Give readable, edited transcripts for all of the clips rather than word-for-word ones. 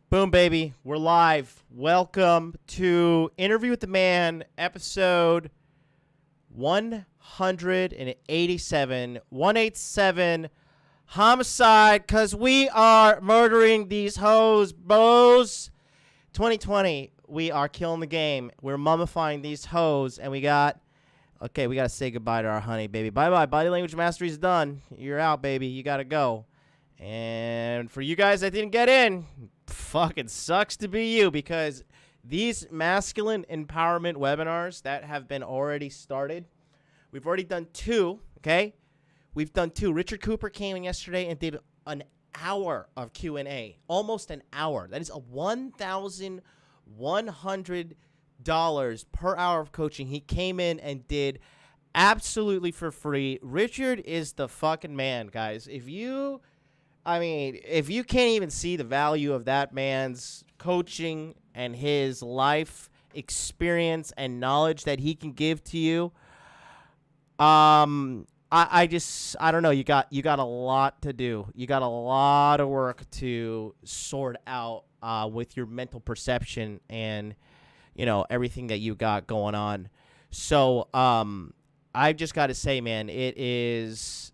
Boom, baby. We're live. Welcome to Interview with the Man, episode 187. 187 homicide, because we are murdering these hoes, bros. 2020, we are killing the game. We're mummifying these hoes, and we got to say goodbye to our honey, baby. Bye-bye. Body language mastery is done. You're out, baby. You got to go. And for you guys that didn't get in, fucking sucks to be you, because these masculine empowerment webinars that have been already started, we've already done two, okay? We've done two. Richard Cooper came in yesterday and did an hour of Q&A, almost an hour. That is a $1,100 per hour of coaching. He came in and did absolutely for free. Richard is the fucking man, guys. If you can't even see the value of that man's coaching and his life experience and knowledge that he can give to you, I don't know. You got a lot to do. You got a lot of work to sort out with your mental perception and, everything that you got going on. So, I've just got to say, man, it is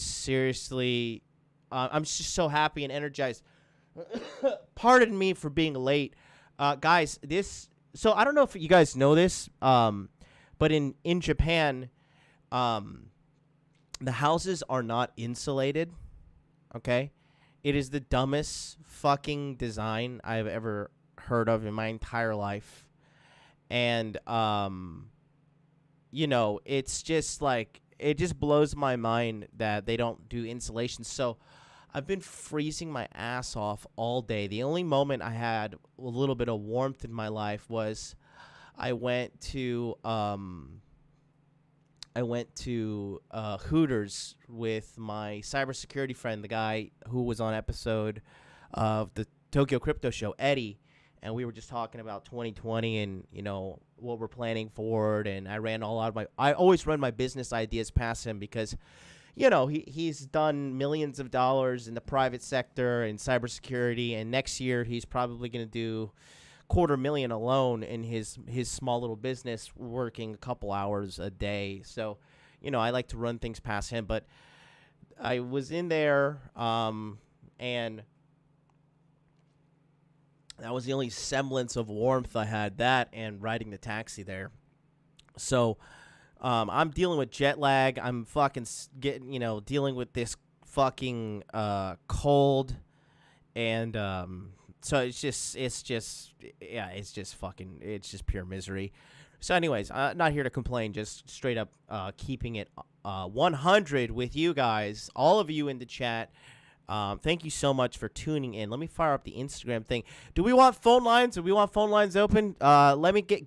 seriously. I'm just so happy and energized. Pardon me for being late. Guys, so I don't know if you guys know this, but in Japan, the houses are not insulated, okay? It is the dumbest fucking design I've ever heard of in my entire life. And, it's just like, it just blows my mind that they don't do insulation. So I've been freezing my ass off all day. The only moment I had a little bit of warmth in my life was I went to Hooters with my cybersecurity friend, the guy who was on episode of the Tokyo Crypto Show, Eddie. And we were just talking about 2020 and, what we're planning forward. And I always run my business ideas past him because, he's done millions of dollars in the private sector and cybersecurity. And next year he's probably going to do $250,000 alone in his small little business, working a couple hours a day. So, I like to run things past him. But I was in there and that was the only semblance of warmth I had, that and riding the taxi there. So I'm dealing with jet lag. I'm fucking dealing with this fucking cold. And so it's just pure misery. So anyways, not here to complain, just straight up keeping it 100 with you guys, all of you in the chat. Thank you so much for tuning in. Let me fire up the Instagram thing. Do we want phone lines? Do we want phone lines open?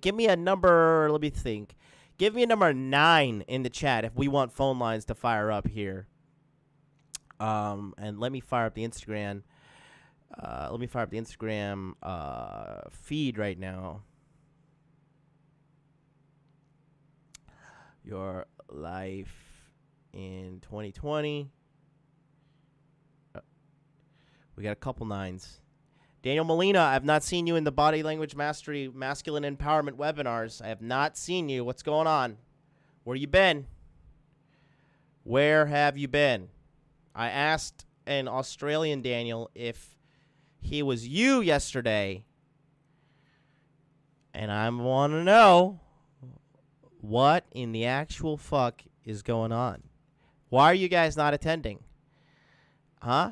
Give me a number. Let me think. Give me a number 9 in the chat if we want phone lines to fire up here. And let me fire up the Instagram. Feed right now. Your life in 2020. We got a couple 9s. Daniel Molina, I've not seen you in the Body Language Mastery Masculine Empowerment webinars. I have not seen you. What's going on? Where you been? Where have you been? I asked an Australian Daniel if he was you yesterday. And I want to know what in the actual fuck is going on. Why are you guys not attending? Huh?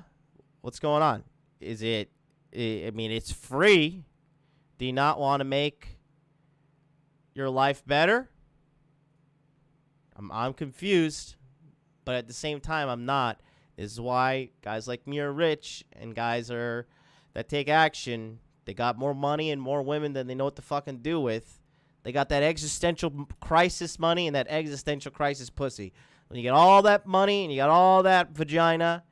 What's going on? Is it, it's free. Do you not want to make your life better? I'm confused, but at the same time, I'm not. This is why guys like me are rich, and guys that take action. They got more money and more women than they know what to fucking do with. They got that existential crisis money and that existential crisis pussy. When you get all that money and you got all that vagina,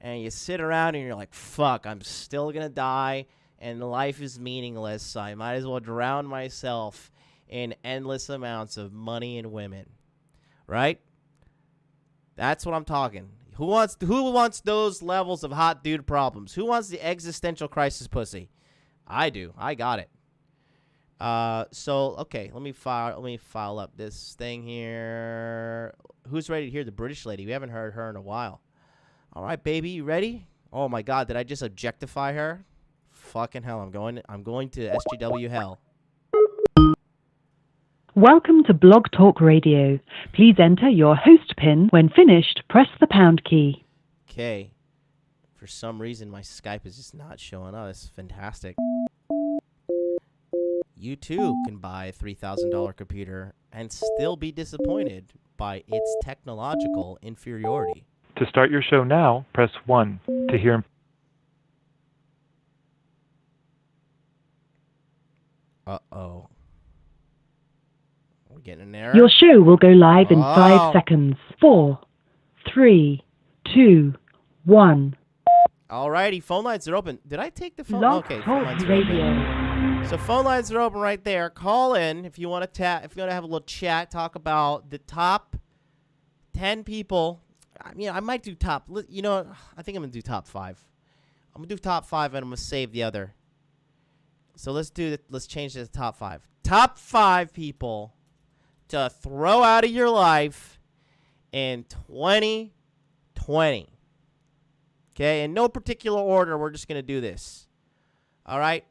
and you sit around and you're like, fuck, I'm still going to die, and life is meaningless, so I might as well drown myself in endless amounts of money and women. Right? That's what I'm talking. Who wants those levels of hot dude problems? Who wants the existential crisis pussy? I do. I got it. So okay, let me file up this thing here. Who's ready to hear the British lady? We haven't heard her in a while. All right, baby, you ready? Oh my God, did I just objectify her? Fucking hell, I'm going to SGW hell. Welcome to Blog Talk Radio. Please enter your host PIN. When finished, press the pound key. Okay. For some reason, my Skype is just not showing up. It's fantastic. You too can buy a $3,000 computer and still be disappointed by its technological inferiority. To start your show now, press 1. To hear... Uh-oh. We're getting an error? Your show will go live in 5 seconds. 4, 3, 2, 1. Alrighty, phone lines are open. Did I take the phone? Blog Okay, Talk phone lines are open. So phone lines are open right there. Call in if you want to if you want to have a little chat, talk about the top 10 people. I mean, I might do top. You know, I think I'm gonna do top 5. I'm gonna do top 5, and I'm gonna save the other. So let's do it. Let's change it to top 5. Top 5 people to throw out of your life in 2020. Okay, in no particular order, we're just going to do this. All right?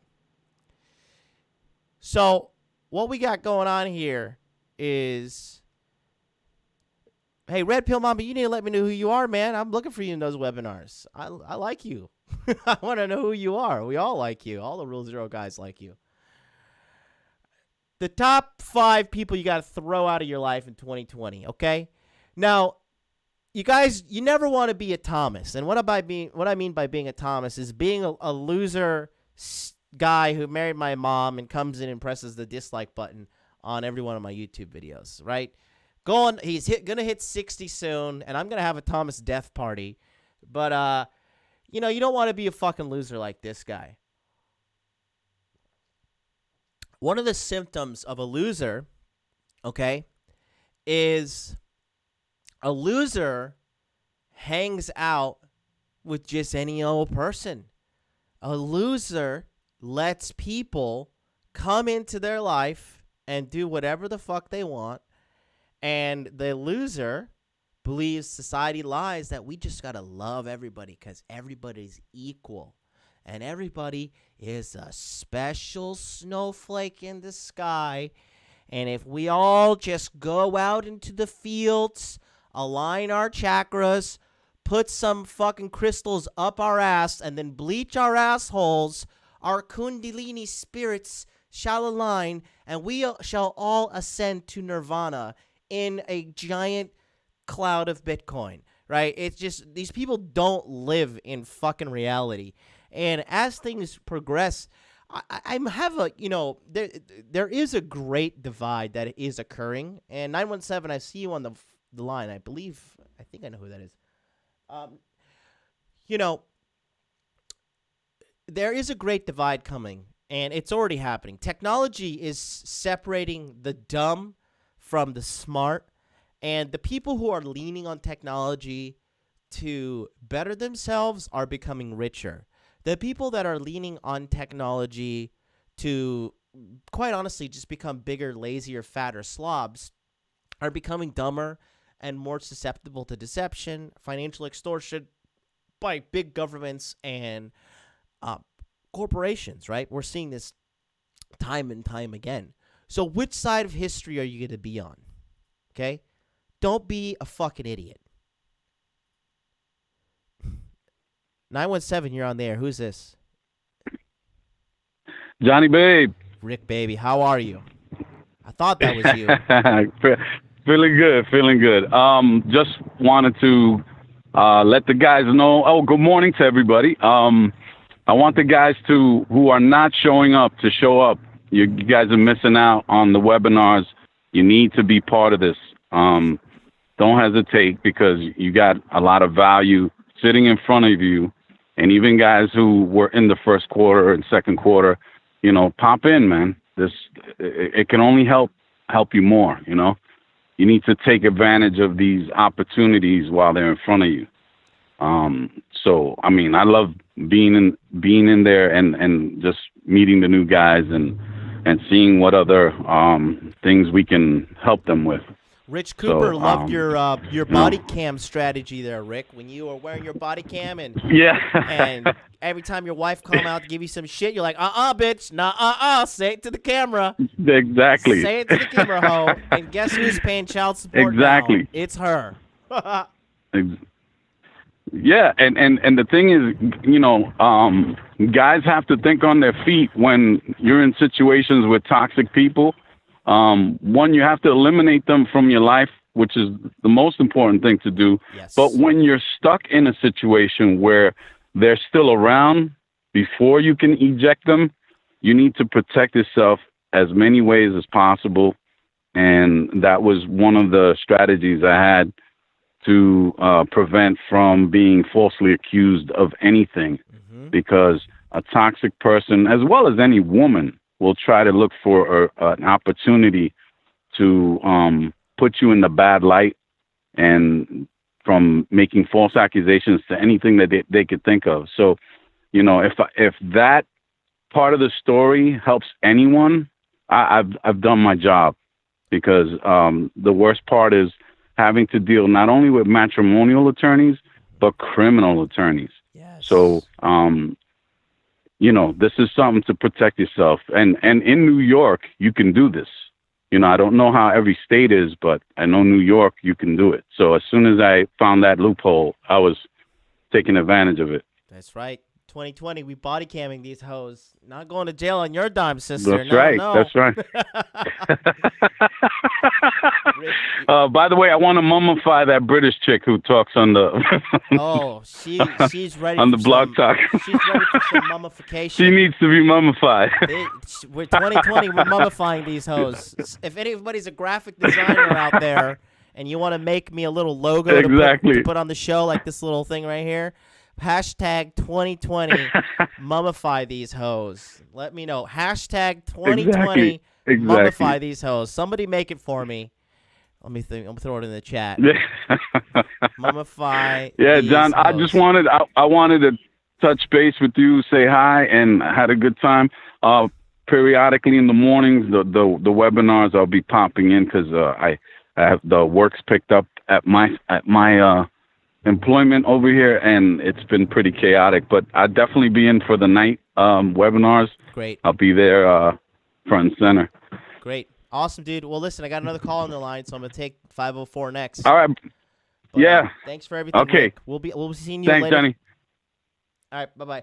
So, what we got going on here is, hey, Red Pill Mama, you need to let me know who you are, man. I'm looking for you in those webinars. I like you. I want to know who you are. We all like you. All the Rule Zero guys like you. The top 5 people you got to throw out of your life in 2020, okay? Now, you guys, you never want to be a Thomas. And what I mean by being a Thomas is being a loser guy who married my mom and comes in and presses the dislike button on every one of my YouTube videos, right? He's gonna hit 60 soon, and I'm gonna have a Thomas death party. But you know, you don't want to be a fucking loser like this guy. One of the symptoms of a loser, okay, is a loser hangs out with just any old person. A loser lets people come into their life and do whatever the fuck they want. And the loser believes society lies that we just got to love everybody because everybody's equal. And everybody is a special snowflake in the sky. And if we all just go out into the fields, align our chakras, put some fucking crystals up our ass, and then bleach our assholes, our kundalini spirits shall align, and we shall all ascend to nirvana in a giant cloud of Bitcoin, right? It's just, these people don't live in fucking reality. And as things progress, I have a, you know, there is a great divide that is occurring. And 917, I see you on the line. I think I know who that is. You know, there is a great divide coming, and it's already happening. Technology is separating the dumb from the smart, and the people who are leaning on technology to better themselves are becoming richer. The people that are leaning on technology to, quite honestly, just become bigger, lazier, fatter slobs are becoming dumber and more susceptible to deception, financial extortion by big governments and corporations, right? We're seeing this time and time again. So which side of history are you going to be on? Okay? Don't be a fucking idiot. 917, you're on there. Who's this? Johnny Babe. Rick Baby, how are you? I thought that was you. Feeling good. Just wanted to let the guys know. Oh, good morning to everybody. I want the guys who are not showing up to show up. You guys are missing out on the webinars. You need to be part of this. Don't hesitate, because you got a lot of value sitting in front of you. And even guys who were in the first quarter and second quarter, you know, pop in, man. It can only help you more, you know. You need to take advantage of these opportunities while they're in front of you. So I mean, I love being in there and just meeting the new guys and seeing what other things we can help them with. Rich Cooper So, loved your body cam strategy there, Rick. When you were wearing your body cam and every time your wife come out to give you some shit, you're like, bitch, nah, say it to the camera. Exactly. Say it to the camera, ho. And guess who's paying child support Exactly. now? It's her. Yeah, and the thing is, guys have to think on their feet when you're in situations with toxic people. One, you have to eliminate them from your life, which is the most important thing to do. Yes. But when you're stuck in a situation where they're still around, before you can eject them, you need to protect yourself as many ways as possible. And that was one of the strategies I had to prevent from being falsely accused of anything, because a toxic person, as well as any woman, will try to look for an opportunity to put you in the bad light, and from making false accusations to anything that they could think of. So, if that part of the story helps anyone, I've done my job, because the worst part is having to deal not only with matrimonial attorneys, but criminal attorneys. Yes. So, this is something to protect yourself. And in New York, you can do this. I don't know how every state is, but I know New York, you can do it. So as soon as I found that loophole, I was taking advantage of it. That's right. 2020, we body camming these hoes. Not going to jail on your dime, sister. That's right. No. That's right. By the way, I want to mummify that British chick who talks on the she's ready on the for blog talk. She's ready for some mummification. She needs to be mummified. We're 2020. We're mummifying these hoes. If anybody's a graphic designer out there and you want to make me a little logo to put on the show, like this little thing right here, hashtag 2020 mummify these hoes. Let me know. Hashtag 2020 mummify these hoes. Somebody make it for me. Let me think. I'm gonna throw it in the chat. Mummify. Yeah, these John. hoes. I just wanted. I wanted to touch base with you, say hi, and I had a good time. Periodically in the mornings, the webinars I'll be popping in, because I have the work's picked up at my employment over here, and it's been pretty chaotic. But I'll definitely be in for the night webinars. Great. I'll be there front and center. Great. Awesome, dude. Well, listen, I got another call on the line, so I'm gonna take 504 next. All right. But, yeah. Thanks for everything. Okay. Rick. We'll be seeing you Thanks, later. Johnny. All right. Bye bye.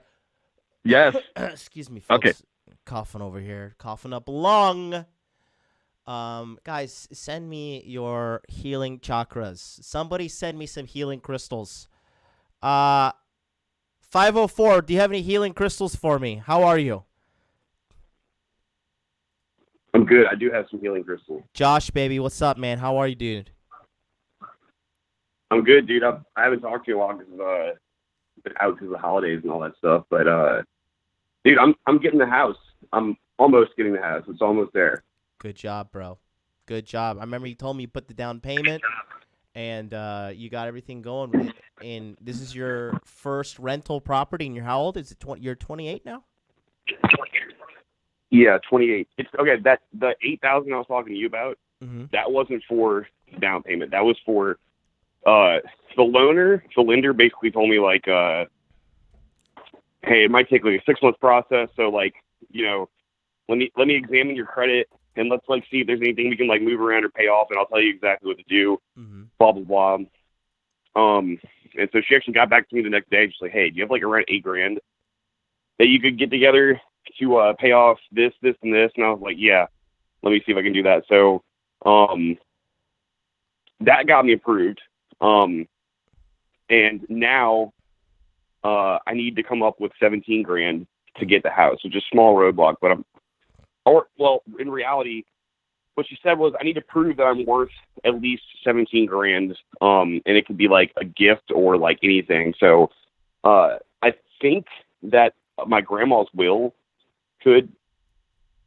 Yes. Excuse me, folks. Okay. Coughing over here, coughing up a lung. Guys, send me your healing chakras. Somebody send me some healing crystals. 504, do you have any healing crystals for me? How are you? I'm good. I do have some healing crystals. Josh, baby, what's up, man? How are you, dude? I'm good, dude. I haven't talked to you a lot because I've been out because of the holidays and all that stuff. But, dude, I'm getting the house. I'm almost getting the house. It's almost there. Good job, bro. Good job. I remember you told me you put the down payment, and you got everything going with it. And this is your first rental property, and you're how old? Is it you're 28 now? Yeah, 28. It's okay. That the $8,000 I was talking to you about, that wasn't for down payment. That was for the loaner. The lender basically told me like, hey, it might take like a 6-month process. So like, let me examine your credit and let's like see if there's anything we can like move around or pay off, and I'll tell you exactly what to do. Blah blah blah. And so she actually got back to me the next day. She's like, hey, do you have like around $8,000 that you could get together to pay off this, and this? And I was like, yeah, let me see if I can do that. So that got me approved. And now I need to come up with $17,000 to get the house, which is a small roadblock. But in reality, what she said was I need to prove that I'm worth at least $17,000. And it could be like a gift or like anything. So I think that my grandma's will could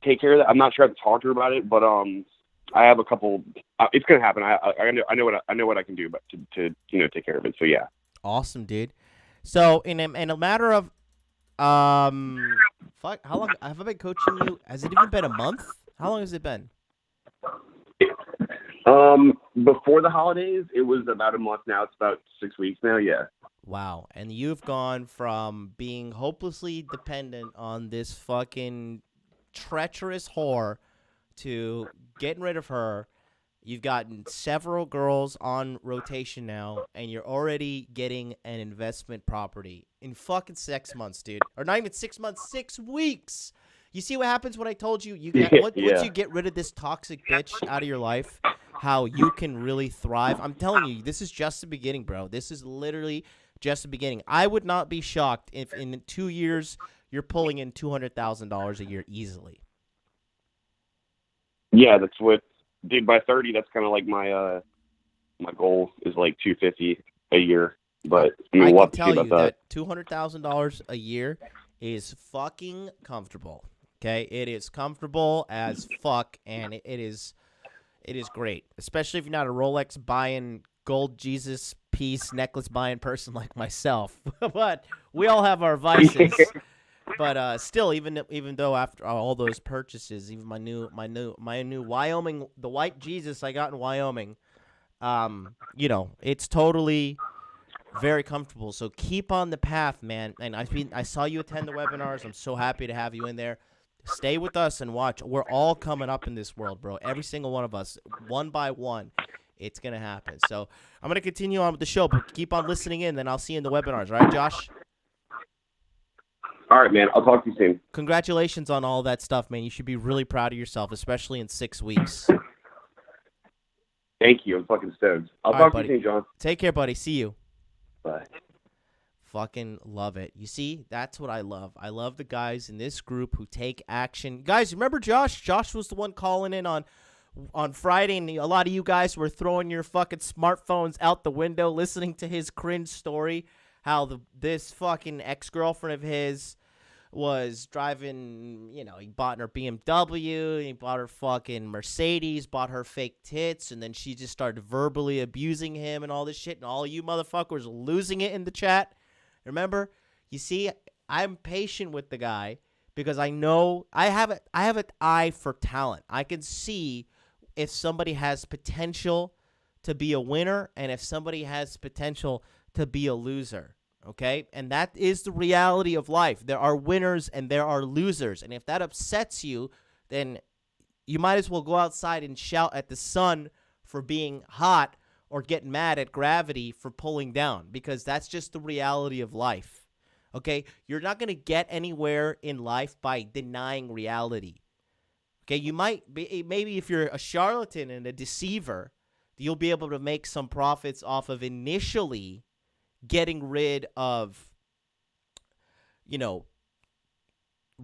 take care of that. I'm not sure I have to talk to her about it, but I have a couple. It's gonna happen. I know what I can do, but to take care of it. So yeah. Awesome, dude. So in a matter of fuck, how long have I been coaching you? Has it even been a month? How long has it been? Before the holidays, it was about a month. Now it's about 6 weeks now. Yeah. Wow. And you've gone from being hopelessly dependent on this fucking treacherous whore to getting rid of her. You've gotten several girls on rotation now, and you're already getting an investment property in fucking 6 months, dude. Or not even 6 months, 6 weeks. You see what happens when I told you, once you get rid of this toxic bitch out of your life, how you can really thrive? I'm telling you, this is just the beginning, bro. This is literally just the beginning. I would not be shocked if in 2 years you're pulling in $200,000 a year easily. Yeah, that's what. Dude, by 30, that's kind of like my my goal is like 250 a year. But I mean, I we'll can tell you that $200,000 a year is fucking comfortable. Okay, it is comfortable as fuck, and it is great, especially if you're not a Rolex buying, gold Jesus piece necklace buying person like myself. But we all have our vices. But still, even though after all those purchases, even my new Wyoming, the white Jesus I got in Wyoming, it's totally very comfortable. So keep on the path, man. And I saw you attend the webinars. I'm so happy to have you in there. Stay with us and watch. We're all coming up in this world, bro. Every single one of us, one by one. It's gonna happen. So I'm gonna continue on with the show, but keep on listening in. Then I'll see you in the webinars. All right, Josh? All right, man. I'll talk to you soon. Congratulations on all that stuff, man. You should be really proud of yourself, especially in 6 weeks. Thank you. I'm fucking stoked. I'll talk to you soon, John. Take care, buddy. See you. Bye. Fucking love it. You see, that's what I love. I love the guys in this group who take action. Guys, remember Josh? Josh was the one calling in on Friday, and a lot of you guys were throwing your fucking smartphones out the window listening to his cringe story, how this fucking ex-girlfriend of his was driving, he bought her BMW, he bought her fucking Mercedes, bought her fake tits, and then she just started verbally abusing him and all this shit, and all you motherfuckers losing it in the chat. Remember? You see, I'm patient with the guy because I know I have an eye for talent. I can see if somebody has potential to be a winner and if somebody has potential to be a loser. Okay? And that is the reality of life. There are winners and there are losers. And if that upsets you, then you might as well go outside and shout at the sun for being hot or get mad at gravity for pulling down, because that's just the reality of life. Okay? You're not going to get anywhere in life by denying reality. Okay? You might be, maybe if you're a charlatan and a deceiver, you'll be able to make some profits off of initially getting rid of,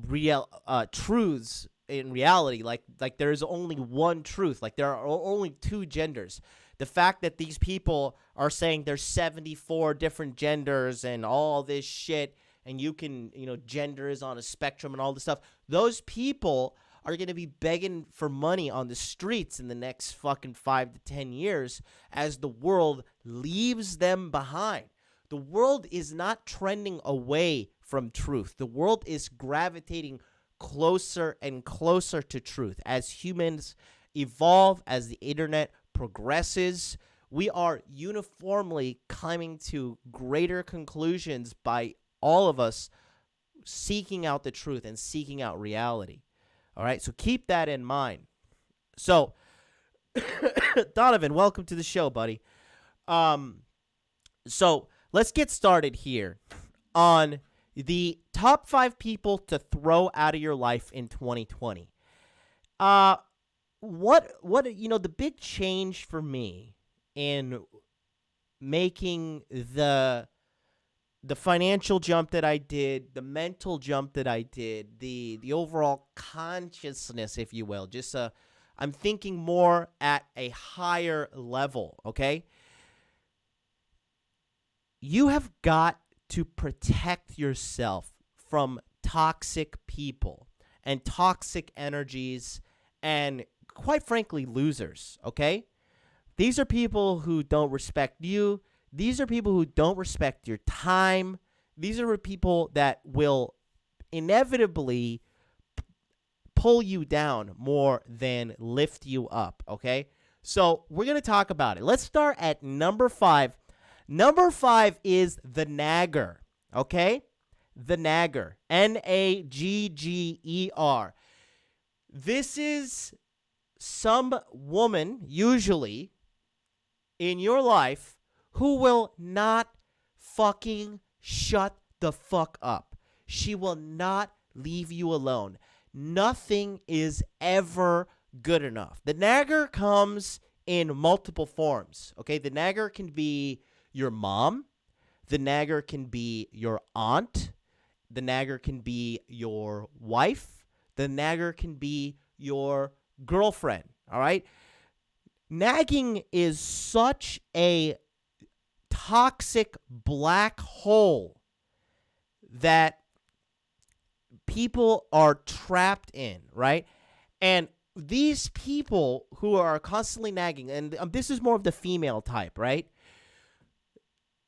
real truths in reality. Like there's only one truth. Like there are only two genders. The fact that these people are saying there's 74 different genders and all this shit, and you can, gender is on a spectrum and all this stuff. Those people are going to be begging for money on the streets in the next fucking 5 to 10 years as the world leaves them behind. The world is not trending away from truth. The world is gravitating closer and closer to truth. As humans evolve, as the internet progresses, we are uniformly coming to greater conclusions by all of us seeking out the truth and seeking out reality. All right, so keep that in mind. So, Donovan, welcome to the show, buddy. So let's get started here on the top 5 people to throw out of your life in 2020. What the big change for me in making the financial jump that I did, the mental jump that I did, the overall consciousness, if you will, just I'm thinking more at a higher level, okay? You have got to protect yourself from toxic people and toxic energies and, quite frankly, losers, okay? These are people who don't respect you, These are people who don't respect your time. These are people that will inevitably pull you down more than lift you up, okay? So we're going to talk about it. Let's start at number 5. Number 5 is the nagger, okay? The nagger, Nagger. This is some woman, usually, in your life who will not fucking shut the fuck up. She will not leave you alone. Nothing is ever good enough. The nagger comes in multiple forms, okay? The nagger can be your mom. The nagger can be your aunt. The nagger can be your wife. The nagger can be your girlfriend, all right? Nagging is such a toxic black hole that people are trapped in, right? And these people who are constantly nagging, and this is more of the female type, right?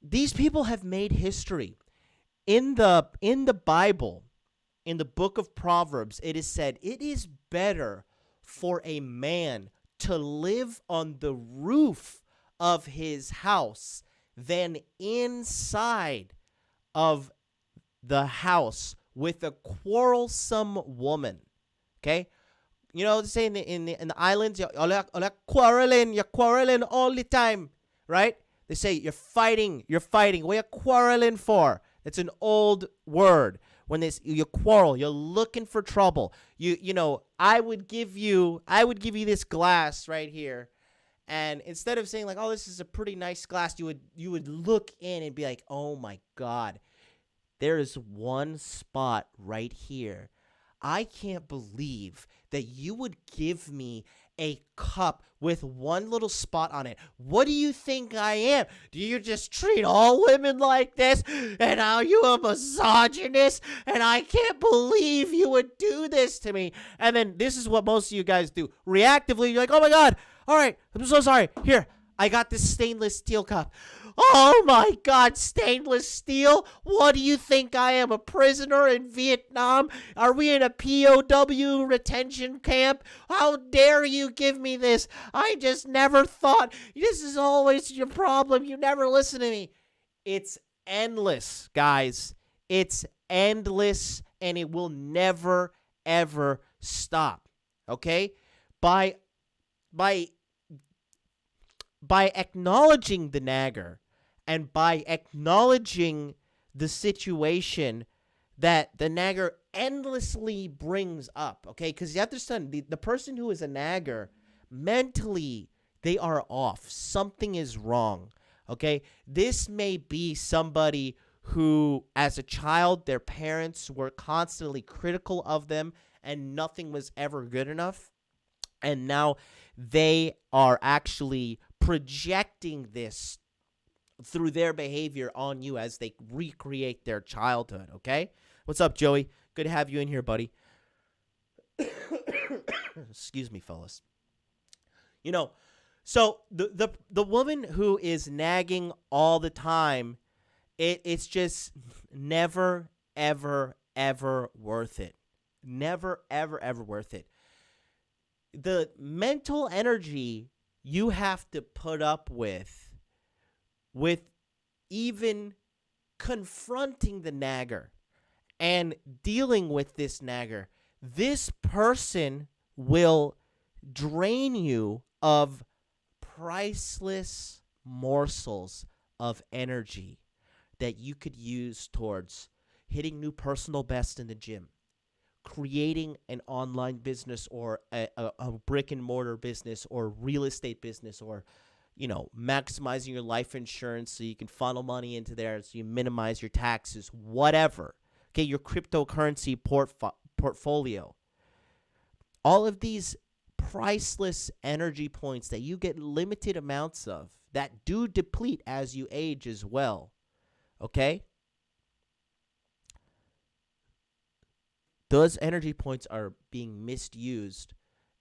These people have made history. In the Bible, in the book of Proverbs, it is said, it is better for a man to live on the roof of his house than inside of the house with a quarrelsome woman. Okay? You know, they say in the islands, you're quarreling all the time, right? They say you're fighting. What are you quarreling for? It's an old word. When you quarrel, you're looking for trouble. You know, I would give you this glass right here, and instead of saying like, "Oh, this is a pretty nice glass," you would look in and be like, "Oh my God, there is one spot right here. I can't believe that you would give me a cup with one little spot on it. What do you think I am? Do you just treat all women like this? And are you a misogynist? And I can't believe you would do this to me." And then this is what most of you guys do. Reactively, you're like, "Oh my God, all right, I'm so sorry. Here, I got this stainless steel cup." "Oh my God, stainless steel? What do you think I am, a prisoner in Vietnam? Are we in a POW retention camp? How dare you give me this? I just never thought. This is always your problem. You never listen to me." It's endless, guys. It's endless, and it will never, ever stop. Okay? By acknowledging the nagger, and by acknowledging the situation that the nagger endlessly brings up, okay? Because you have to understand, the person who is a nagger, mentally, they are off. Something is wrong, okay? This may be somebody who, as a child, their parents were constantly critical of them, and nothing was ever good enough. And now they are actually projecting this through their behavior on you as they recreate their childhood, okay? What's up, Joey? Good to have you in here, buddy. Excuse me, fellas. You know, so the woman who is nagging all the time, it's just never, ever, ever worth it. Never, ever, ever worth it. The mental energy you have to put up with even confronting the nagger and dealing with this nagger, this person will drain you of priceless morsels of energy that you could use towards hitting new personal best in the gym, creating an online business or a brick and mortar business or real estate business, or, you know, maximizing your life insurance so you can funnel money into there so you minimize your taxes, whatever. Okay, your cryptocurrency portfolio. All of these priceless energy points that you get limited amounts of that do deplete as you age as well. Okay? Those energy points are being misused,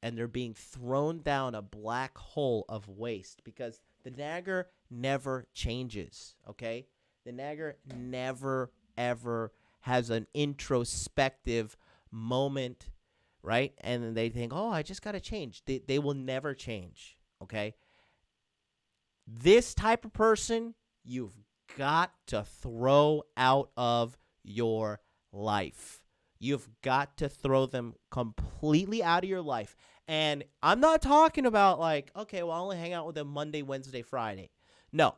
and they're being thrown down a black hole of waste because the nagger never changes, okay? The nagger never, ever has an introspective moment, right? And then they think, oh, I just got to change. They will never change, okay? This type of person, you've got to throw out of your life. You've got to throw them completely out of your life. And I'm not talking about like, okay, well, I only hang out with them Monday, Wednesday, Friday. No.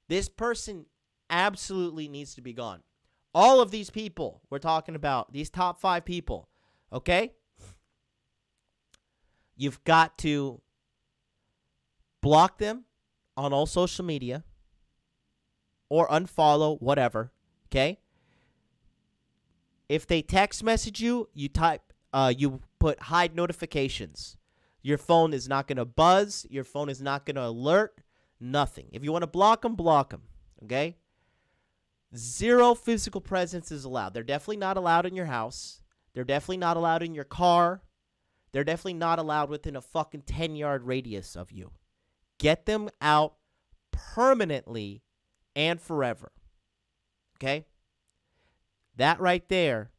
This person absolutely needs to be gone. All of these people we're talking about, these top 5 people, okay? You've got to block them on all social media or unfollow, whatever, okay? If they text message you, you put hide notifications. Your phone is not going to buzz. Your phone is not going to alert. Nothing. If you want to block them, okay? 0 physical presence is allowed. They're definitely not allowed in your house. They're definitely not allowed in your car. They're definitely not allowed within a fucking 10-yard radius of you. Get them out permanently and forever. Okay? That right there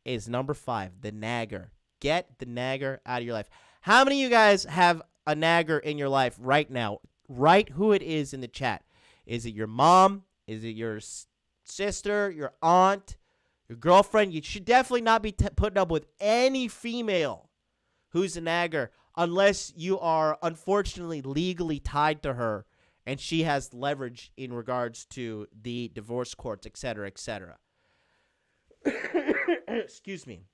is number 5, the nagger. Get the nagger out of your life. How many of you guys have a nagger in your life right now? Write who it is in the chat. Is it your mom? Is it your sister, your aunt, your girlfriend? You should definitely not be putting up with any female who's a nagger unless you are unfortunately legally tied to her and she has leverage in regards to the divorce courts, etc., etc. Excuse me.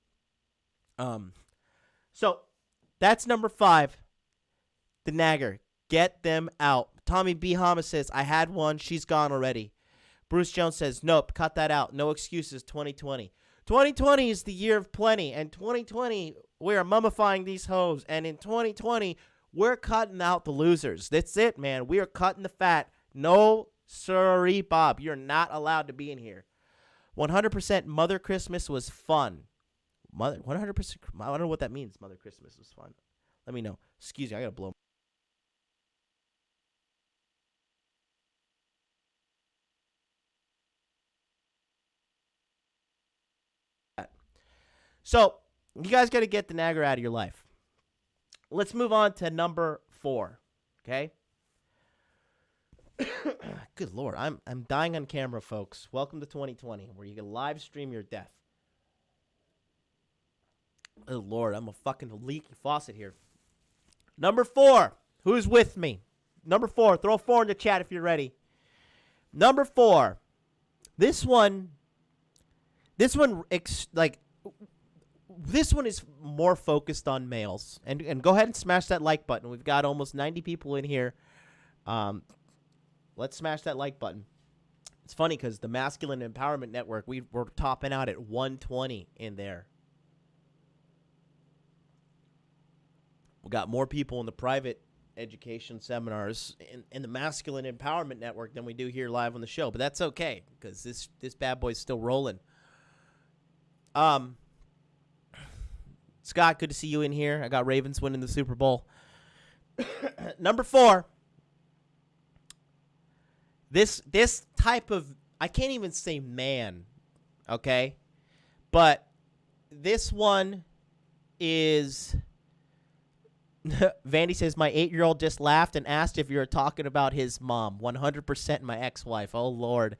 So that's number 5, the nagger. Get them out. Tommy B. Hama says, I had one. She's gone already. Bruce Jones says, nope, cut that out. No excuses, 2020. 2020 is the year of plenty, and 2020, we are mummifying these hoes, and in 2020, we're cutting out the losers. That's it, man. We are cutting the fat. No, sorry, Bob. You're not allowed to be in here. 100% Mother Christmas was fun. 100%. I don't know what that means, Mother Christmas was fun. Let me know. Excuse me, I got to blow. So, you guys got to get the nagger out of your life. Let's move on to number 4, okay? Good Lord, I'm dying on camera, folks. Welcome to 2020, where you can live stream your death. Oh, Lord, I'm a fucking leaky faucet here. Number 4, who's with me? Number 4, throw 4 in the chat if you're ready. Number 4, this one is more focused on males. And go ahead and smash that like button. We've got almost 90 people in here. Let's smash that like button. It's funny because the Masculine Empowerment Network, we're topping out at 120 in there. We got more people in the private education seminars in the Masculine Empowerment Network than we do here live on the show. But that's okay because this bad boy's still rolling. Scott, good to see you in here. I got Ravens winning the Super Bowl. Number 4. This type of, I can't even say man, okay? But this one is, Vandy says, my 8-year-old just laughed and asked if you were talking about his mom. 100% my ex-wife. Oh, Lord.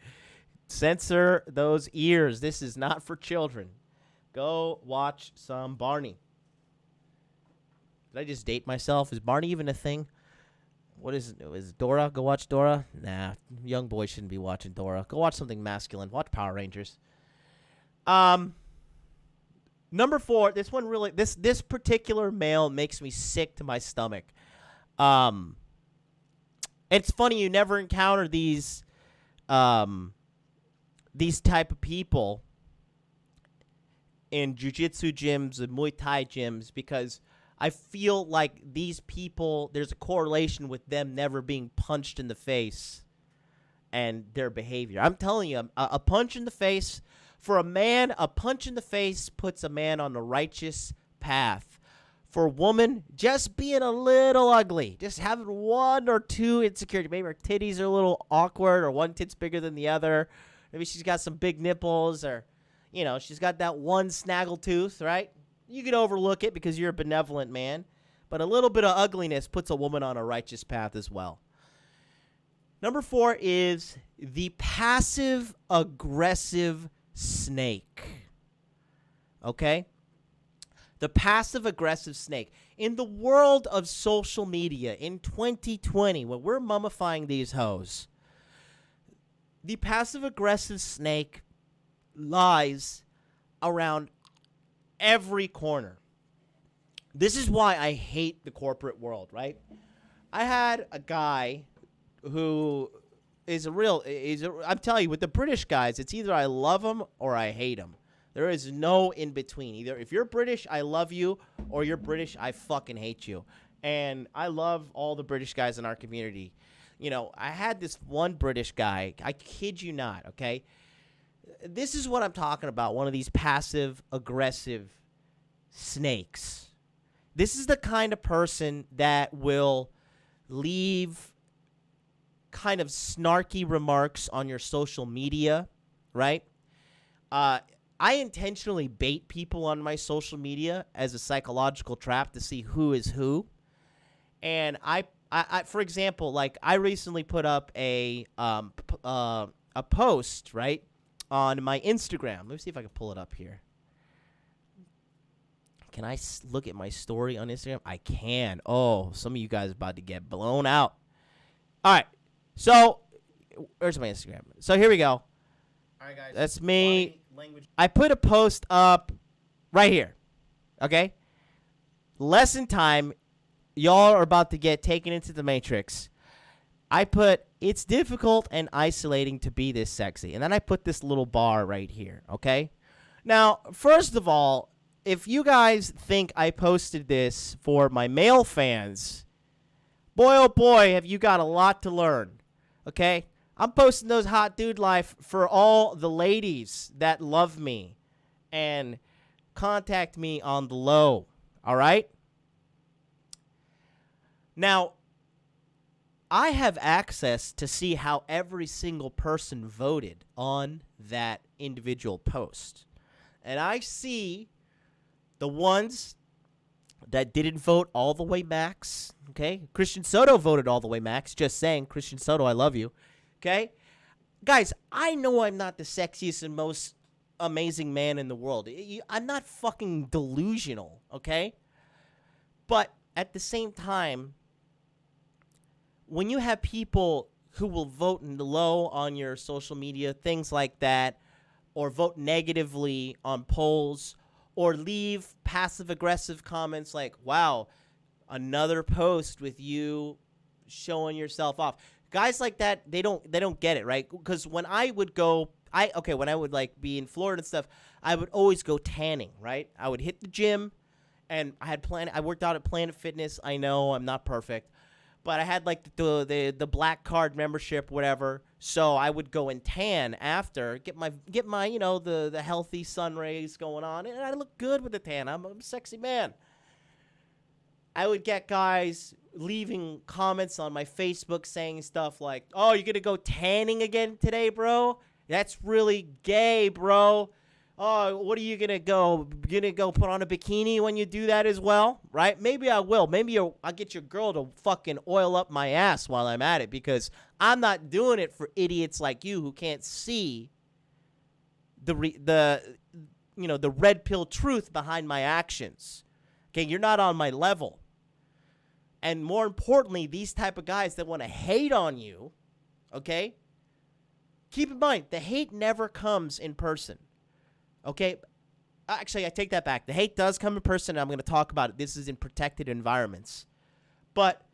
Censor those ears. This is not for children. Go watch some Barney. Did I just date myself? Is Barney even a thing? What is Dora? Go watch Dora? Nah, young boys shouldn't be watching Dora. Go watch something masculine. Watch Power Rangers. Number 4, this one really, this particular male makes me sick to my stomach. It's funny you never encounter these type of people in jiu-jitsu gyms and Muay Thai gyms because I feel like these people, there's a correlation with them never being punched in the face and their behavior. I'm telling you, a punch in the face, for a man, a punch in the face puts a man on the righteous path. for a woman just being a little ugly, just having one or two insecurities. Maybe her titties are a little awkward, or one tit's bigger than the other. Maybe she's got some big nipples, or, you know, she's got that one snaggle tooth, right? You can overlook it because you're a benevolent man. But a little bit of ugliness puts a woman on a righteous path as well. Number 4 is the passive-aggressive snake. Okay? The passive-aggressive snake. In the world of social media in 2020, when we're mummifying these hoes, the passive-aggressive snake lies around every corner. This is why I hate the corporate world, right? I had a guy who is I'm telling you, with the British guys, it's either I love them or I hate them. There is no in between. Either if you're British, I love you, or you're British, I fucking hate you. And I love all the British guys in our community. You know, I had this one British guy, I kid you not, okay? This is what I'm talking about, one of these passive-aggressive snakes. This is the kind of person that will leave kind of snarky remarks on your social media, right? I intentionally bait people on my social media as a psychological trap to see who is who. And I for example, like I recently put up a post, right, on my Instagram. Let me see if I can pull it up here. Can I look at my story on Instagram? I can. Oh, some of you guys are about to get blown out. All right. So, where's my Instagram? So, here we go. All right, guys. That's me. I put a post up right here. Okay? Lesson time. Y'all are about to get taken into the Matrix. I put, it's difficult and isolating to be this sexy. And then I put this little bar right here. Okay? Now, first of all, if you guys think I posted this for my male fans, boy, oh boy, have you got a lot to learn, okay? I'm posting those hot dude life for all the ladies that love me and contact me on the low, all right? Now, I have access to see how every single person voted on that individual post. And I see the ones that didn't vote all the way max, okay? Christian Soto voted all the way max. Just saying, Christian Soto, I love you, okay? Guys, I know I'm not the sexiest and most amazing man in the world. I'm not fucking delusional, okay? But at the same time, when you have people who will vote low on your social media, things like that, or vote negatively on polls, or leave passive-aggressive comments like, wow, another post with you showing yourself off. Guys like that, they don't get it, right? Because when I would when I would like be in Florida and stuff, I would always go tanning, right? I would hit the gym, and I worked out at Planet Fitness. I know I'm not perfect, but I had like the black card membership, whatever. So I would go and tan after, get my the healthy sun rays going on, and I look good with the tan. I'm a sexy man. I would get guys leaving comments on my Facebook saying stuff like, "Oh, you're gonna go tanning again today, bro? That's really gay, bro. Oh, what are you gonna go put on a bikini when you do that as well?" Right? Maybe I will. Maybe I'll get your girl to fucking oil up my ass while I'm at it, because I'm not doing it for idiots like you who can't see the red pill truth behind my actions. Okay, you're not on my level. And more importantly, these type of guys that want to hate on you, okay? Keep in mind, the hate never comes in person. Okay? Actually, I take that back. The hate does come in person, and I'm going to talk about it. This is in protected environments. But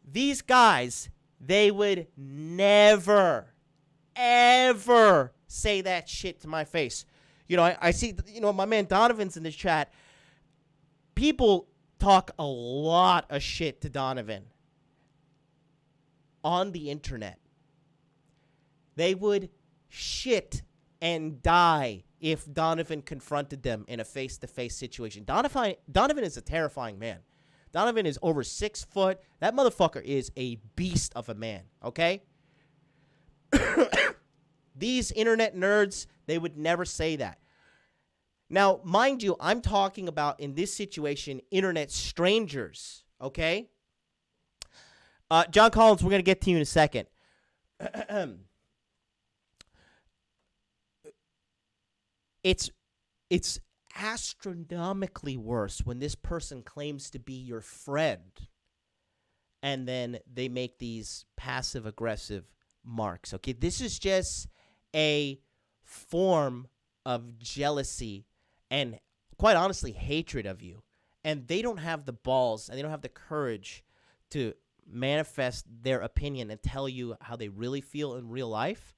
these guys, they would never, ever say that shit to my face. You know, I see, my man Donovan's in the chat. People talk a lot of shit to Donovan on the internet. They would shit and die if Donovan confronted them in a face-to-face situation. Donovan is a terrifying man. Donovan is over 6 foot. That motherfucker is a beast of a man, okay? These internet nerds, they would never say that. Now, mind you, I'm talking about, in this situation, internet strangers, okay? John Collins, we're going to get to you in a second. It's astronomically worse when this person claims to be your friend and then they make these passive-aggressive marks, okay? This is just a form of jealousy and, quite honestly, hatred of you. And they don't have the balls and they don't have the courage to manifest their opinion and tell you how they really feel in real life.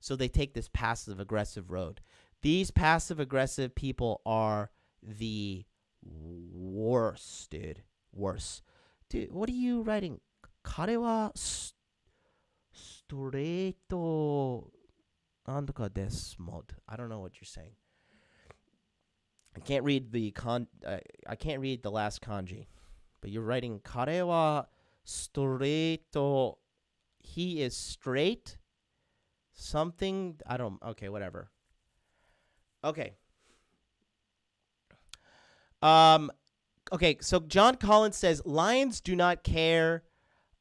So they take this passive-aggressive road. These passive-aggressive people are the worst, dude. Worse. Dude, what are you writing? 彼はストレートなんとかです mod. I don't know what you're saying. I can't read the last kanji. But you're writing 彼はストレート. He is straight. Something. Okay, whatever. Okay. Okay, so John Collins says, lions do not care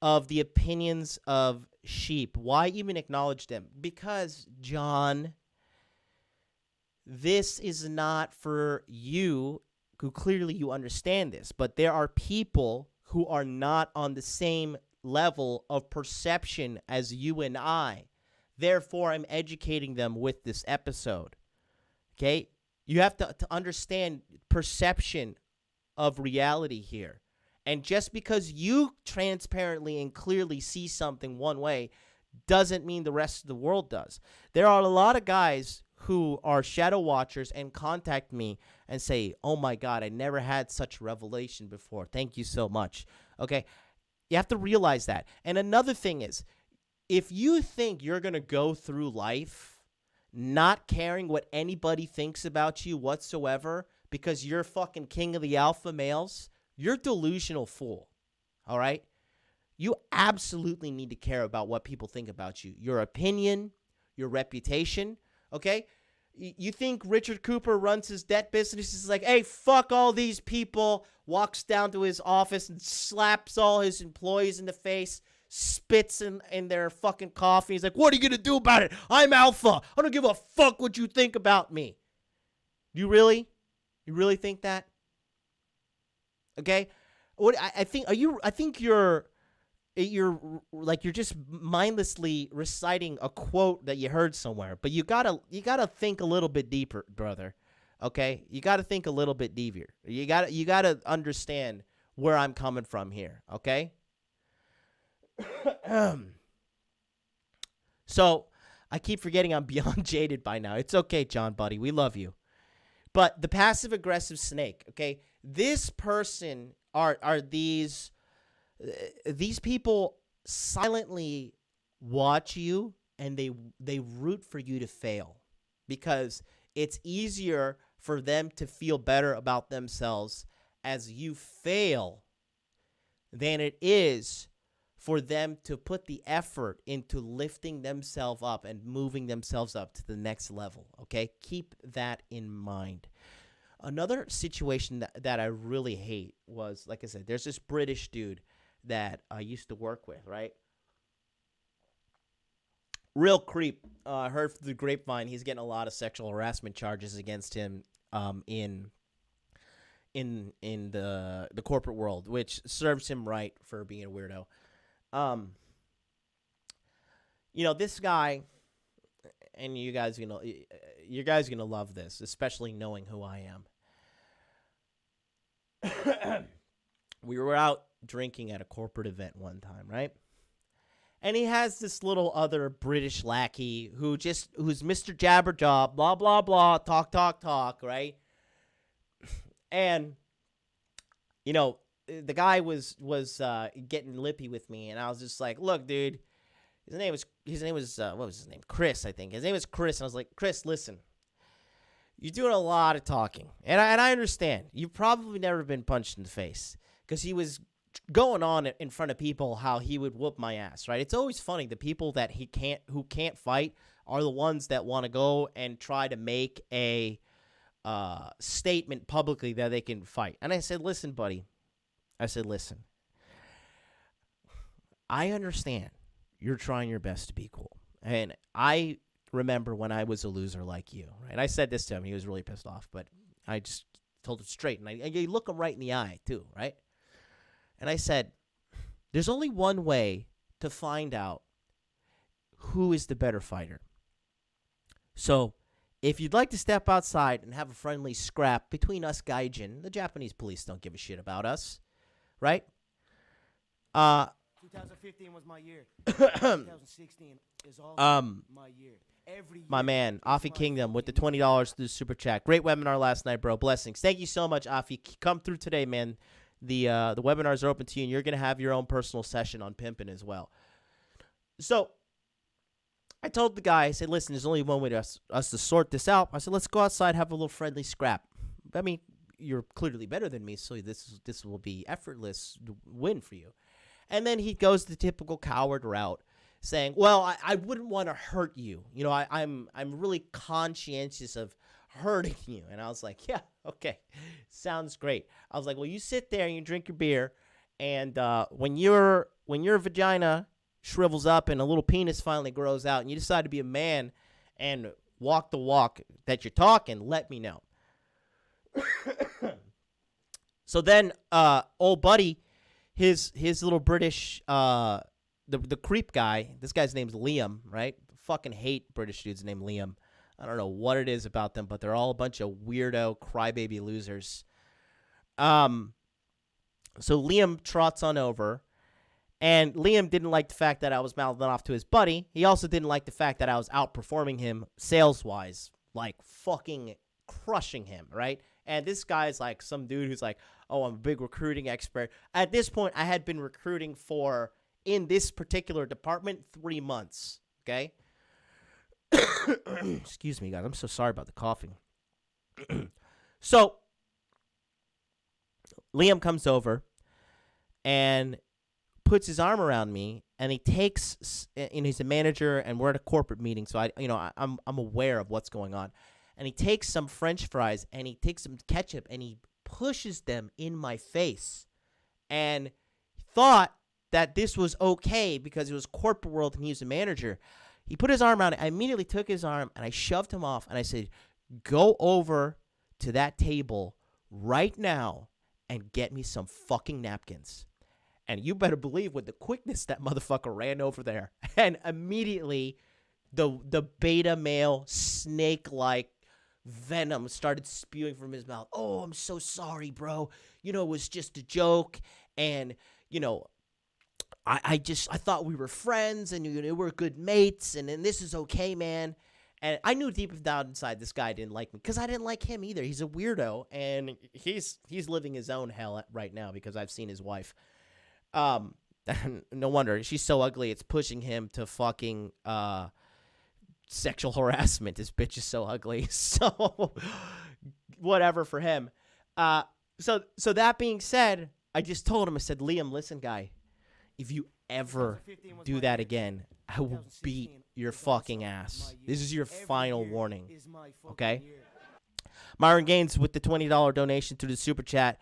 of the opinions of sheep. Why even acknowledge them? Because, John, this is not for you, who clearly you understand this, but there are people who are not on the same level of perception as you and I. Therefore, I'm educating them with this episode. Okay? You have to understand perception of reality here. And just because you transparently and clearly see something one way doesn't mean the rest of the world does. There are a lot of guys who are shadow watchers and contact me and say, oh my God, I never had such revelation before. Thank you so much. Okay? You have to realize that. And another thing is, if you think you're going to go through life not caring what anybody thinks about you whatsoever because you're fucking king of the alpha males, you're a delusional fool, all right? You absolutely need to care about what people think about you, your opinion, your reputation, okay? You think Richard Cooper runs his debt business? He's like, hey, fuck all these people, walks down to his office and slaps all his employees in the face, spits in their fucking coffee. He's like, what are you going to do about it? I'm alpha. I don't give a fuck what you think about me. You really? You really think that? Okay? I think you're just mindlessly reciting a quote that you heard somewhere, but you gotta think a little bit deeper, brother. Okay? You gotta think a little bit deeper. You gotta understand where I'm coming from here, okay? So, I keep forgetting I'm beyond jaded by now. It's okay, John, buddy. We love you. But the passive-aggressive snake, okay? This person are these people silently watch you and they root for you to fail because it's easier for them to feel better about themselves as you fail than it is for them to put the effort into lifting themselves up and moving themselves up to the next level, okay? Keep that in mind. Another situation that I really hate was, like I said, there's this British dude that I used to work with, right? Real creep. I heard through the grapevine he's getting a lot of sexual harassment charges against him in the corporate world, which serves him right for being a weirdo. This guy, and you guys gonna love this, especially knowing who I am. We were out drinking at a corporate event one time, right? And he has this little other British lackey who's Mr. Jabberjaw, blah blah blah, talk, right? And the guy was getting lippy with me, and I was just like, look, dude, his name was what was his name? Chris, I think. His name was Chris, and I was like, Chris, listen, You're doing a lot of talking, and I understand. You've probably never been punched in the face because he was going on in front of people how he would whoop my ass, right? It's always funny. The people that who can't fight are the ones that want to go and try to make a statement publicly that they can fight. And I said, listen, buddy. I said, listen. I understand you're trying your best to be cool, and I remember when I was a loser like you, right? I said this to him. He was really pissed off, but I just told him straight. And I look him right in the eye, too, right? And I said, there's only one way to find out who is the better fighter. So if you'd like to step outside and have a friendly scrap between us gaijin, the Japanese police don't give a shit about us, right? 2015 was my year. 2016 is also my year. My man, Afi Kingdom with the $20 through the super chat. Great webinar last night, bro. Blessings. Thank you so much, Afi. Come through today, man. The webinars are open to you, and you're gonna have your own personal session on pimping as well. So I told the guy, I said, listen, there's only one way to us to sort this out. I said, let's go outside, have a little friendly scrap. I mean, you're clearly better than me, so this will be effortless win for you. And then he goes the typical coward route, saying, well, I wouldn't want to hurt you. You know, I'm really conscientious of hurting you. And I was like, yeah, okay, sounds great. I was like, well, you sit there and you drink your beer, and when your vagina shrivels up and a little penis finally grows out and you decide to be a man and walk the walk that you're talking, let me know. So then old buddy, his little British the creep guy, this guy's name's Liam, right? Fucking hate British dudes named Liam. I don't know what it is about them, but they're all a bunch of weirdo crybaby losers. So Liam trots on over, and Liam didn't like the fact that I was mouthing off to his buddy. He also didn't like the fact that I was outperforming him sales-wise, like fucking crushing him, right? And this guy's like some dude who's like, oh, I'm a big recruiting expert. At this point, I had been recruiting for, in this particular department, 3 months, okay? Excuse me, guys. I'm so sorry about the coughing. So Liam comes over and puts his arm around me, and he takes, and he's a manager, and we're at a corporate meeting, so I'm aware of what's going on. And he takes some French fries, and he takes some ketchup, and he pushes them in my face, and thought that this was okay because it was corporate world and he was a manager. He put his arm around it. I immediately took his arm, and I shoved him off, and I said, go over to that table right now and get me some fucking napkins. And you better believe with the quickness that motherfucker ran over there. And immediately the beta male snake-like venom started spewing from his mouth. Oh, I'm so sorry, bro. You know, it was just a joke. And, you know, I thought we were friends, and you know, we're good mates, and this is okay, man. And I knew deep down inside this guy didn't like me because I didn't like him either. He's a weirdo, and he's living his own hell right now because I've seen his wife. No wonder. She's so ugly, it's pushing him to fucking sexual harassment. This bitch is so ugly. So whatever for him. So that being said, I just told him, I said, Liam, listen, guy, if you ever do that again, I will beat your fucking ass. This is your final warning. Okay? Myron Gaines with the $20 donation to the super chat.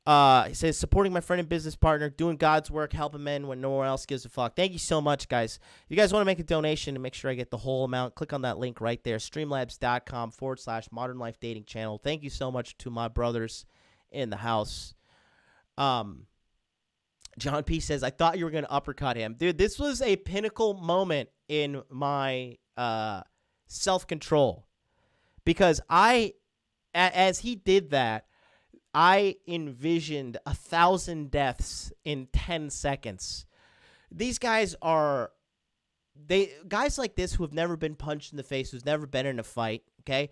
He says, supporting my friend and business partner, doing God's work, helping men when no one else gives a fuck. Thank you so much, guys. If you guys want to make a donation and make sure I get the whole amount, click on that link right there, streamlabs.com/Modern Life Dating Channel. Thank you so much to my brothers in the house. John P. says, I thought you were going to uppercut him. Dude, this was a pinnacle moment in my self-control. Because as he did that, I envisioned 1,000 deaths in 10 seconds. These guys are, guys like this who have never been punched in the face, who's never been in a fight, okay?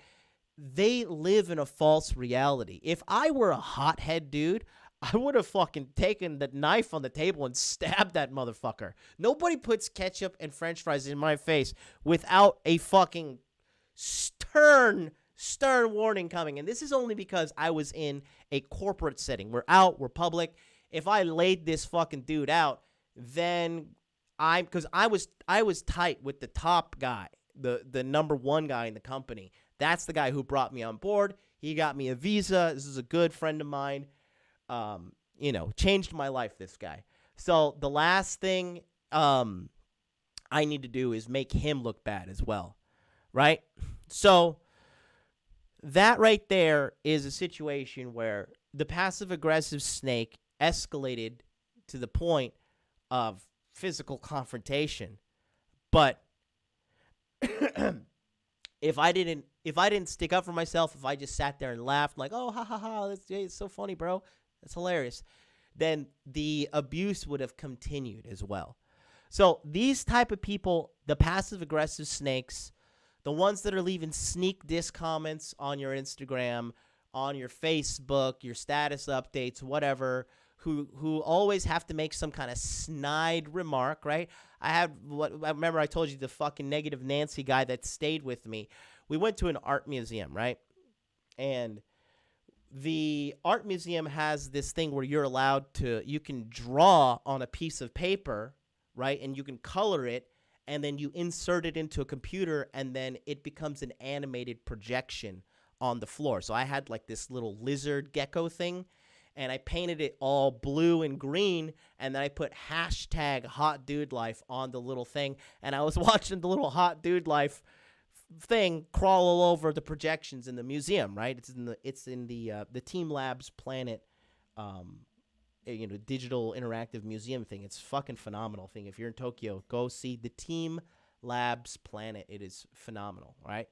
They live in a false reality. If I were a hothead dude, I would have fucking taken the knife on the table and stabbed that motherfucker. Nobody puts ketchup and French fries in my face without a fucking stern stern warning coming. And this is only because I was in a corporate setting. We're out, we're public. If I laid this fucking dude out, then because I was tight with the top guy, the number one guy in the company. That's the guy who brought me on board. He got me a visa. This is a good friend of mine. Changed my life, this guy. So the last thing I need to do is make him look bad as well, right? So that right there is a situation where the passive-aggressive snake escalated to the point of physical confrontation. But if I didn't stick up for myself, if I just sat there and laughed like, oh, ha, ha, ha, it's so funny, bro, that's hilarious, then the abuse would have continued as well. So these type of people, the passive-aggressive snakes, the ones that are leaving sneak diss comments on your Instagram, on your Facebook, your status updates, whatever, who always have to make some kind of snide remark, right? I remember I told you the fucking Negative Nancy guy that stayed with me. We went to an art museum, right? And the art museum has this thing where you can draw on a piece of paper, right? And you can color it, and then you insert it into a computer, and then it becomes an animated projection on the floor. So I had like this little lizard gecko thing, and I painted it all blue and green, and then I put hashtag hot dude life on the little thing, and I was watching the little hot dude life thing crawl all over the projections in the museum, right? It's in the Team Labs Planet, digital interactive museum thing. It's fucking phenomenal thing. If you're in Tokyo, go see the Team Labs Planet. It is phenomenal, right?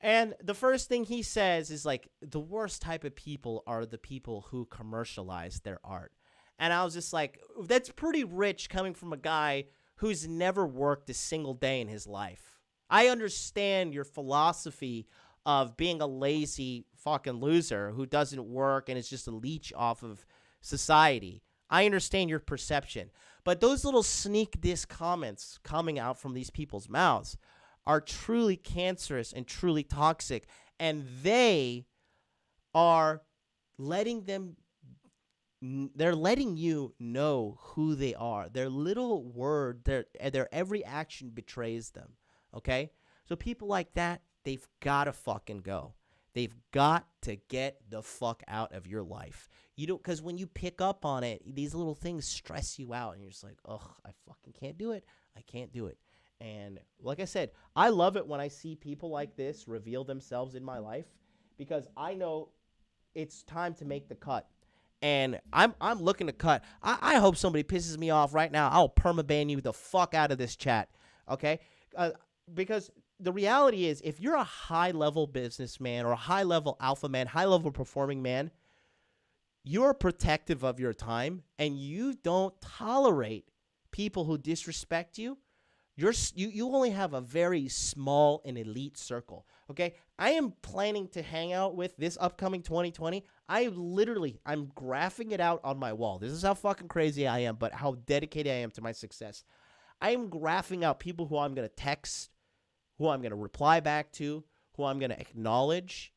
And the first thing he says is like, the worst type of people are the people who commercialize their art. And I was just like, that's pretty rich coming from a guy who's never worked a single day in his life. I understand your philosophy of being a lazy fucking loser who doesn't work and is just a leech off of society. I understand your perception. But those little sneak diss comments coming out from these people's mouths are truly cancerous and truly toxic. And they are letting you know who they are. Their little word, their every action betrays them. Okay? So people like that, they've got to fucking go. They've got to get the fuck out of your life. You don't, because when you pick up on it, these little things stress you out, and you're just like, ugh, I fucking can't do it. I can't do it. And like I said, I love it when I see people like this reveal themselves in my life, because I know it's time to make the cut. And I'm looking to cut. I hope somebody pisses me off right now. I'll permaban you the fuck out of this chat, okay? Because the reality is, if you're a high-level businessman or a high-level alpha man, high-level performing man, you're protective of your time, and you don't tolerate people who disrespect you. You only have a very small and elite circle, okay? I am planning to hang out with this upcoming 2020. I'm graphing it out on my wall. This is how fucking crazy I am, but how dedicated I am to my success. I am graphing out people who I'm going to text, who I'm going to reply back to, who I'm going to acknowledge,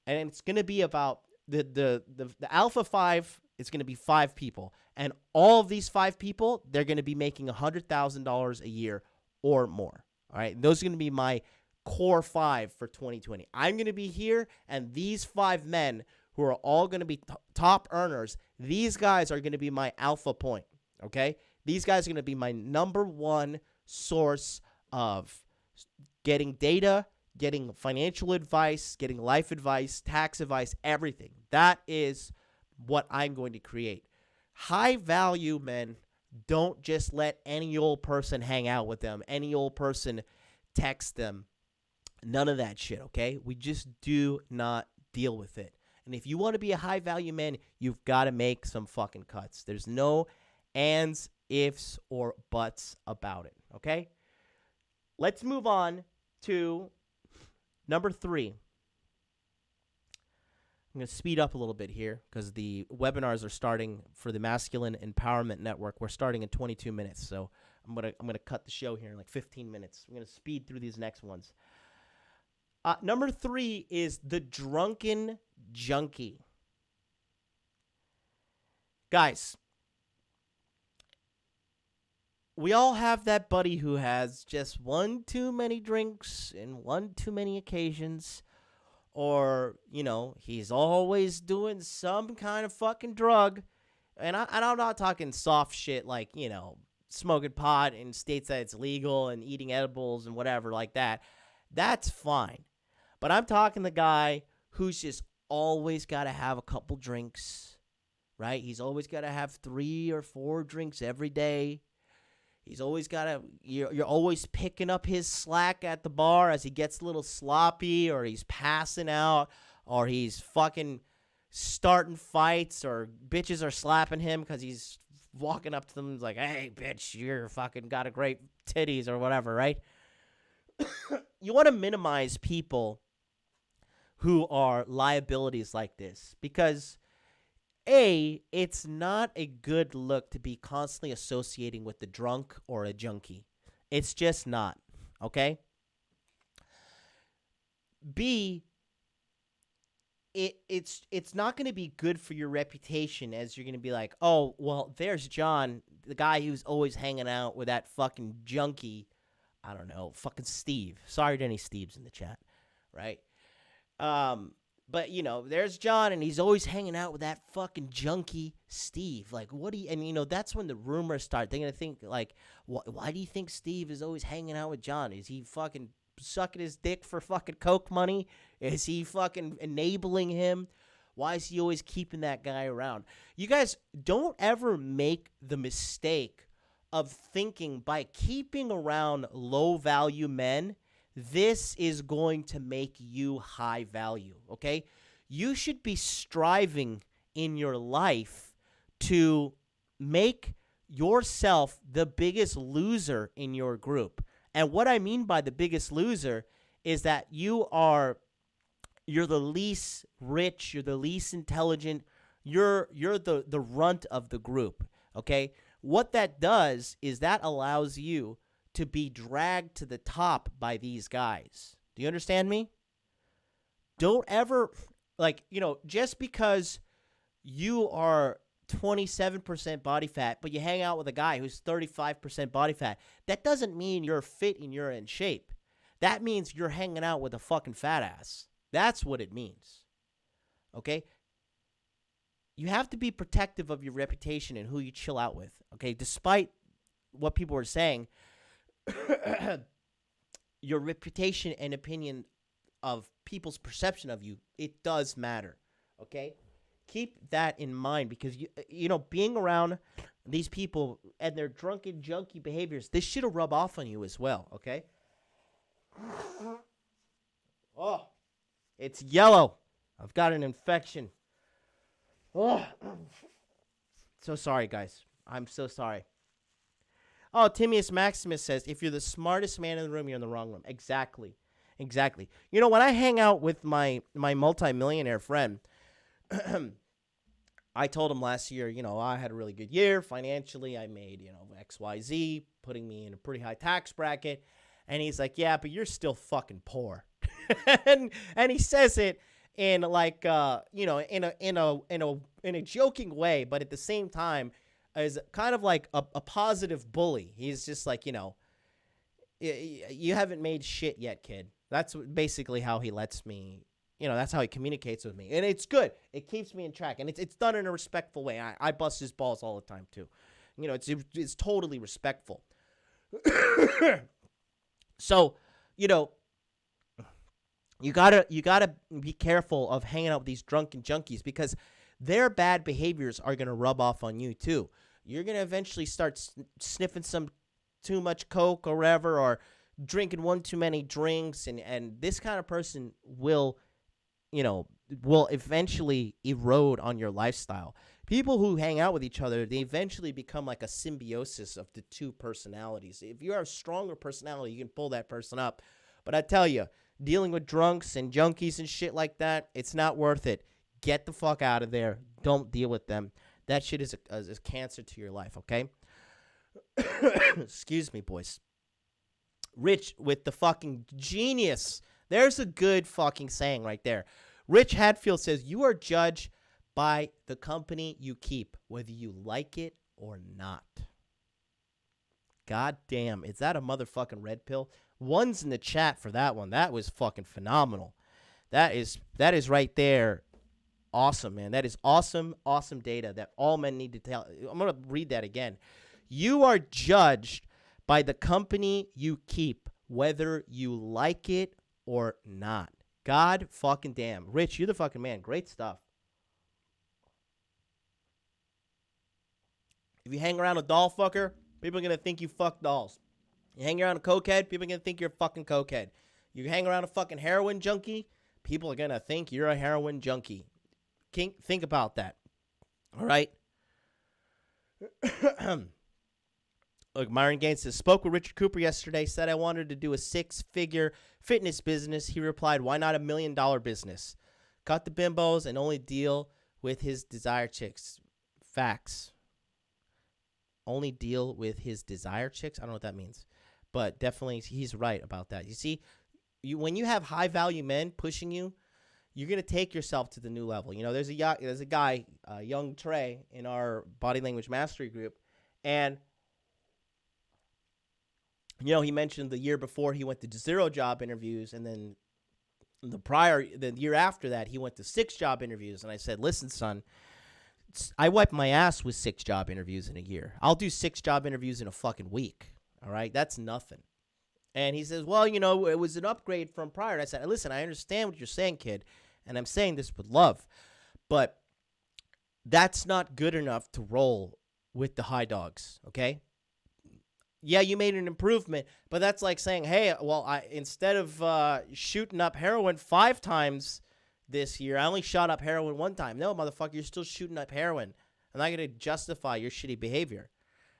and it's going to be about the Alpha 5. It's going to be 5 people, and all of these 5 people, they're going to be making $100,000 a year or more. All right, those are going to be my core 5 for 2020. I'm going to be here, and these 5 men who are all going to be top earners, these guys are going to be my alpha point, okay? These guys are going to be my number one source of getting data, getting financial advice, getting life advice, tax advice, everything. That is what I'm going to create. High value men don't just let any old person hang out with them, any old person text them. None of that shit, okay? We just do not deal with it. And if you want to be a high value man, you've got to make some fucking cuts. There's no ands, ifs, or buts about it, okay? Let's move on to number 3. I'm going to speed up a little bit here because the webinars are starting for the Masculine Empowerment Network. We're starting in 22 minutes, so I'm gonna cut the show here in like 15 minutes. I'm going to speed through these next ones. Number 3 is the drunken junkie. Guys, we all have that buddy who has just one too many drinks and one too many occasions. Or, he's always doing some kind of fucking drug. And I'm not talking soft shit like, smoking pot in states that it's legal and eating edibles and whatever like that. That's fine. But I'm talking the guy who's just always got to have a couple drinks, right? He's always got to have 3 or 4 drinks every day. He's always got to, you're always picking up his slack at the bar as he gets a little sloppy, or he's passing out, or he's fucking starting fights, or bitches are slapping him because he's walking up to them and like, hey, bitch, you're fucking got a great titties or whatever, right? You want to minimize people who are liabilities like this because it's not a good look to be constantly associating with the drunk or a junkie. It's just not, okay? B, it's not going to be good for your reputation as you're going to be like, oh, well, there's John, the guy who's always hanging out with that fucking junkie, I don't know, fucking Steve. Sorry to any Steves in the chat, right? But, there's John, and he's always hanging out with that fucking junkie Steve. Like, and, that's when the rumors start. They're going to think, like, why do you think Steve is always hanging out with John? Is he fucking sucking his dick for fucking coke money? Is he fucking enabling him? Why is he always keeping that guy around? You guys, don't ever make the mistake of thinking by keeping around low-value men, this is going to make you high value, okay? You should be striving in your life to make yourself the biggest loser in your group. And what I mean by the biggest loser is that you're the least rich, you're the least intelligent, you're the runt of the group, okay? What that does is that allows you to be dragged to the top by these guys. Do you understand me? Don't ever, just because you are 27% body fat, but you hang out with a guy who's 35% body fat, that doesn't mean you're fit and you're in shape. That means you're hanging out with a fucking fat ass. That's what it means. Okay? You have to be protective of your reputation and who you chill out with. Okay? Despite what people are saying, your reputation and opinion of people's perception of you, it does matter, okay? Keep that in mind because, being around these people and their drunken, junkie behaviors, this shit'll rub off on you as well, okay? Oh, it's yellow. I've got an infection. Oh, so sorry, guys. I'm so sorry. Oh, Timius Maximus says, if you're the smartest man in the room, you're in the wrong room. Exactly. When I hang out with my multimillionaire friend, I told him last year, I had a really good year. Financially, I made, XYZ, putting me in a pretty high tax bracket. And he's like, yeah, but you're still fucking poor. and he says it in like, in a joking way, but at the same time, is kind of like a positive bully. He's just like, you haven't made shit yet, kid. That's basically how he lets me, that's how he communicates with me. And it's good. It keeps me in track. And it's done in a respectful way. I bust his balls all the time, too. It's totally respectful. So, you gotta be careful of hanging out with these drunken junkies because their bad behaviors are going to rub off on you, too. You're going to eventually start sniffing some too much coke or whatever, or drinking one too many drinks, and this kind of person will eventually erode on your lifestyle. People who hang out with each other, they eventually become like a symbiosis of the two personalities. If you have a stronger personality, you can pull that person up. But I tell you, dealing with drunks and junkies and shit like that, it's not worth it. Get the fuck out of there. Don't deal with them. That shit is a cancer to your life, okay? Excuse me, boys. Rich with the fucking genius There's a good fucking saying right there. Rich Hadfield says, you are judged by the company you keep, whether you like it or not. God damn, is that a motherfucking red pill? One's in the chat for that one. That was fucking phenomenal. That is right there. Awesome, man. That is awesome data that all men need to tell. I'm going to read that again. You are judged by the company you keep, whether you like it or not. God fucking damn. Rich, you're the fucking man. Great stuff. If you hang around a doll fucker, people are going to think you fuck dolls. You hang around a cokehead, people are going to think you're a fucking cokehead. You hang around a fucking heroin junkie, people are going to think you're a heroin junkie. Think about that. All right? Look, Myron Gaines says, spoke with Richard Cooper yesterday, said I wanted to do a 6-figure fitness business. He replied, why not $1 million business? Cut the bimbos and only deal with his desire chicks. Facts. Only deal with his desire chicks? I don't know what that means. But definitely he's right about that. You see, when you have high-value men pushing you, you're going to take yourself to the new level. You know, there's a guy, young Trey, in our body language mastery group, and you know, he mentioned the year before he went to 0 job interviews, and then the year after that, he went to 6 job interviews. And I said, listen, son, I wipe my ass with 6 job interviews in a year. I'll do 6 job interviews in a fucking week. All right? That's nothing. And he says, well, you know, it was an upgrade from prior. And I said, listen, I understand what you're saying, kid, and I'm saying this with love, but that's not good enough to roll with the high dogs, okay? Yeah, you made an improvement, but that's like saying, hey, well, instead of shooting up heroin 5 times this year, I only shot up heroin 1 time. No, motherfucker, you're still shooting up heroin. I'm not going to justify your shitty behavior.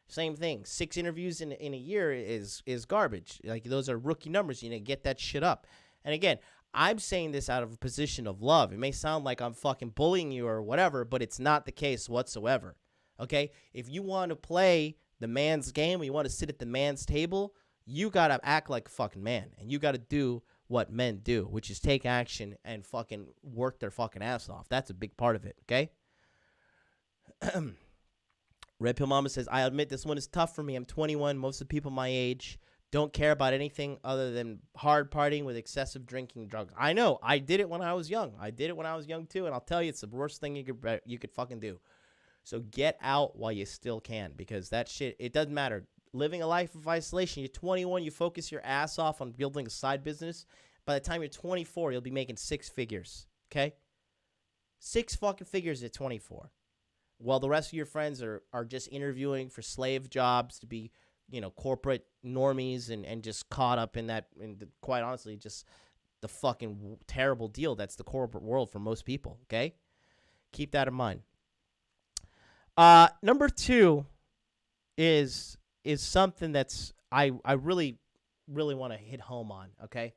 Same thing. 6 interviews in a year is garbage. Like, those are rookie numbers. You need to get that shit up. And again, I'm saying this out of a position of love. It may sound like I'm fucking bullying you or whatever, but it's not the case whatsoever. Okay? If you want to play the man's game, you want to sit at the man's table, you got to act like a fucking man. And you got to do what men do, which is take action and fucking work their fucking ass off. That's a big part of it, okay? Red Pill Mama says, I admit this one is tough for me. I'm 21. Most of the people my age don't care about anything other than hard partying with excessive drinking and drugs. I know. I did it when I was young. I did it when I was young, too, and I'll tell you, it's the worst thing you could fucking do. So get out while you still can, because that shit, it doesn't matter. Living a life of isolation, you're 21, you focus your ass off on building a side business. By the time you're 24, you'll be making 6 figures, okay? 6 fucking figures at 24. While the rest of your friends are just interviewing for slave jobs to be, you know, corporate normies and just caught up in that, and quite honestly, just the fucking terrible deal that's the corporate world for most people, okay? Keep that in mind. Number 2 is something that's I really want to hit home on, okay?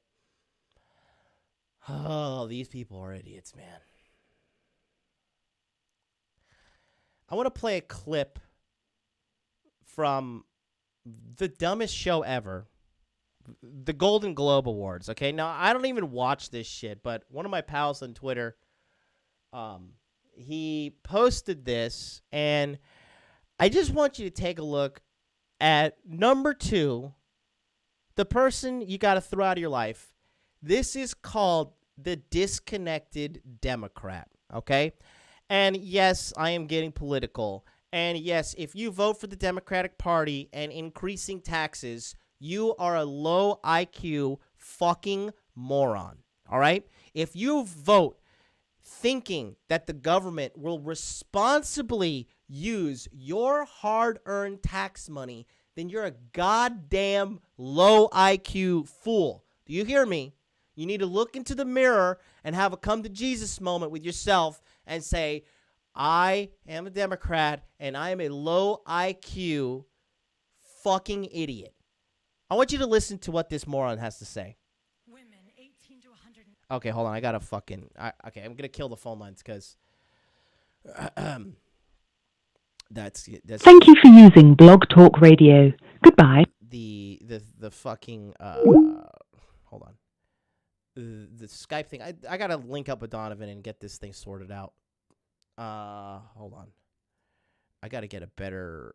Oh, these people are idiots, man. I want to play a clip from the dumbest show ever, the Golden Globe Awards, okay? Now, I don't even watch this shit, but one of my pals on Twitter, he posted this, and I just want you to take a look at number 2, the person you got to throw out of your life. This is called the disconnected Democrat, okay? And yes, I am getting political. And yes, if you vote for the Democratic Party and increasing taxes, you are a low IQ fucking moron, all right? If you vote thinking that the government will responsibly use your hard-earned tax money, then you're a goddamn low IQ fool. Do you hear me? You need to look into the mirror and have a come-to-Jesus moment with yourself and say, I am a Democrat and I am a low IQ fucking idiot. I want you to listen to what this moron has to say. Women 18 to 100. Okay, hold on. I got to fucking... okay, I'm going to kill the phone lines because... That's Thank you for using Blog Talk Radio. Goodbye. The fucking... hold on. the Skype thing. I gotta link up with Donovan and get this thing sorted out. Hold on. I gotta get a better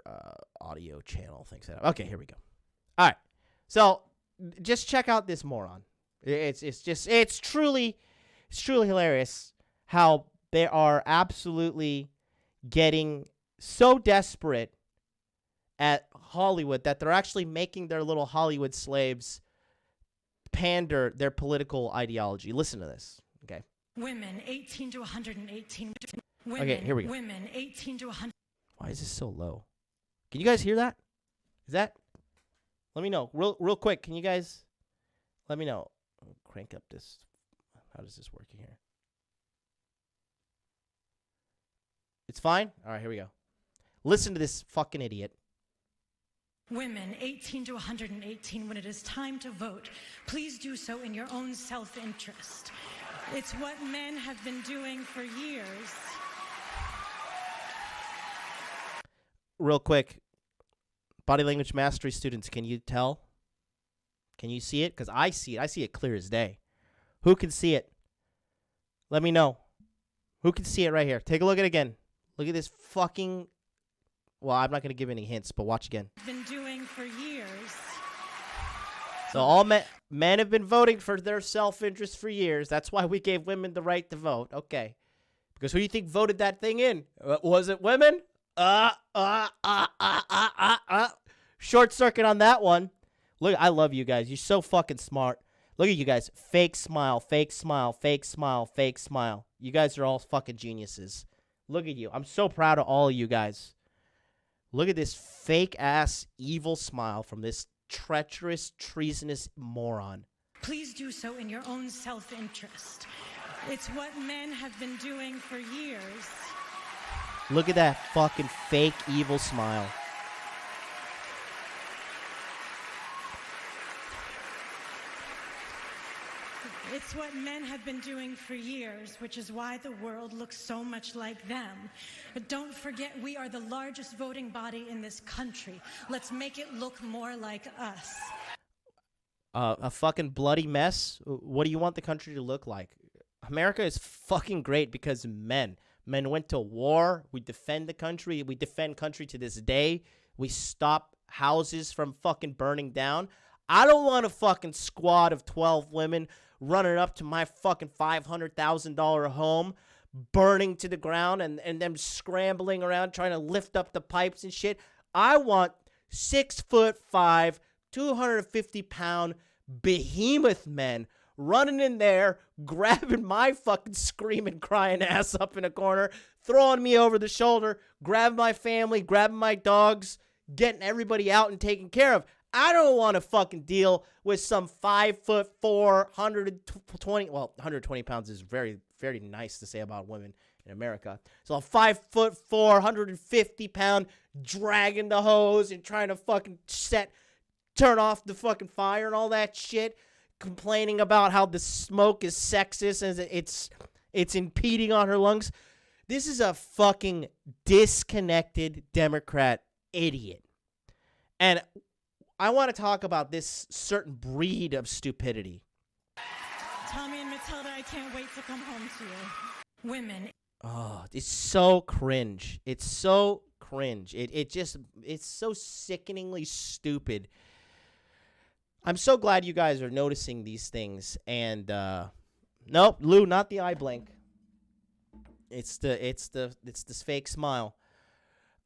audio channel thing set up. Okay, here we go. All right. So just check out this moron. It's truly hilarious how they are absolutely getting so desperate at Hollywood that they're actually making their little Hollywood slaves pander their political ideology. Listen to this, okay? Women 18 to 118. Women, okay, here we go. Women 18 to 100. Why is this so low? Can you guys hear that? Is that? Let me know real quick. Can you guys let me know? I'll crank up this. How does this work here? It's fine? All right, here we go. Listen to this fucking idiot. Women 18 to 118, when it is time to vote, please do so in your own self-interest. It's what men have been doing for years. Real quick, body language mastery students, can you tell? Can you see it? Because I see it. I see it clear as day. Who can see it? Let me know. Who can see it right here? Take a look at it again. Look at this fucking... Well, I'm not going to give any hints, but watch again. Been doing for years. So all men have been voting for their self-interest for years. That's why we gave women the right to vote. Okay. Because who do you think voted that thing in? Was it women? Short circuit on that one. Look, I love you guys. You're so fucking smart. Look at you guys. Fake smile, fake smile, fake smile, fake smile. You guys are all fucking geniuses. Look at you. I'm so proud of all of you guys. Look at this fake-ass evil smile from this treacherous, treasonous moron. Please do so in your own self-interest. It's what men have been doing for years. Look at that fucking fake evil smile. It's what men have been doing for years, which is why the world looks so much like them. But don't forget, we are the largest voting body in this country. Let's make it look more like us. A fucking bloody mess? What do you want the country to look like? America is fucking great because men. Men went to war. We defend the country. We defend country to this day. We stop houses from fucking burning down. I don't want a fucking squad of 12 women running up to my fucking $500,000 home, burning to the ground, and them scrambling around trying to lift up the pipes and shit. I want 6'5", 250-pound behemoth men running in there, grabbing my fucking screaming, crying ass up in a corner, throwing me over the shoulder, grabbing my family, grabbing my dogs, getting everybody out and taken care of. I don't want to fucking deal with some 5'4", 120. Well, 120 pounds is very, very nice to say about women in America. So a 5'4", 150-pound dragging the hose and trying to fucking turn off the fucking fire and all that shit, complaining about how the smoke is sexist and it's impeding on her lungs. This is a fucking disconnected Democrat idiot. And I want to talk about this certain breed of stupidity. Tommy and Matilda, I can't wait to come home to you. Women. Oh, it's so cringe. It's so cringe. It's so sickeningly stupid. I'm so glad you guys are noticing these things. And nope, Lou, not the eye blink. It's this fake smile.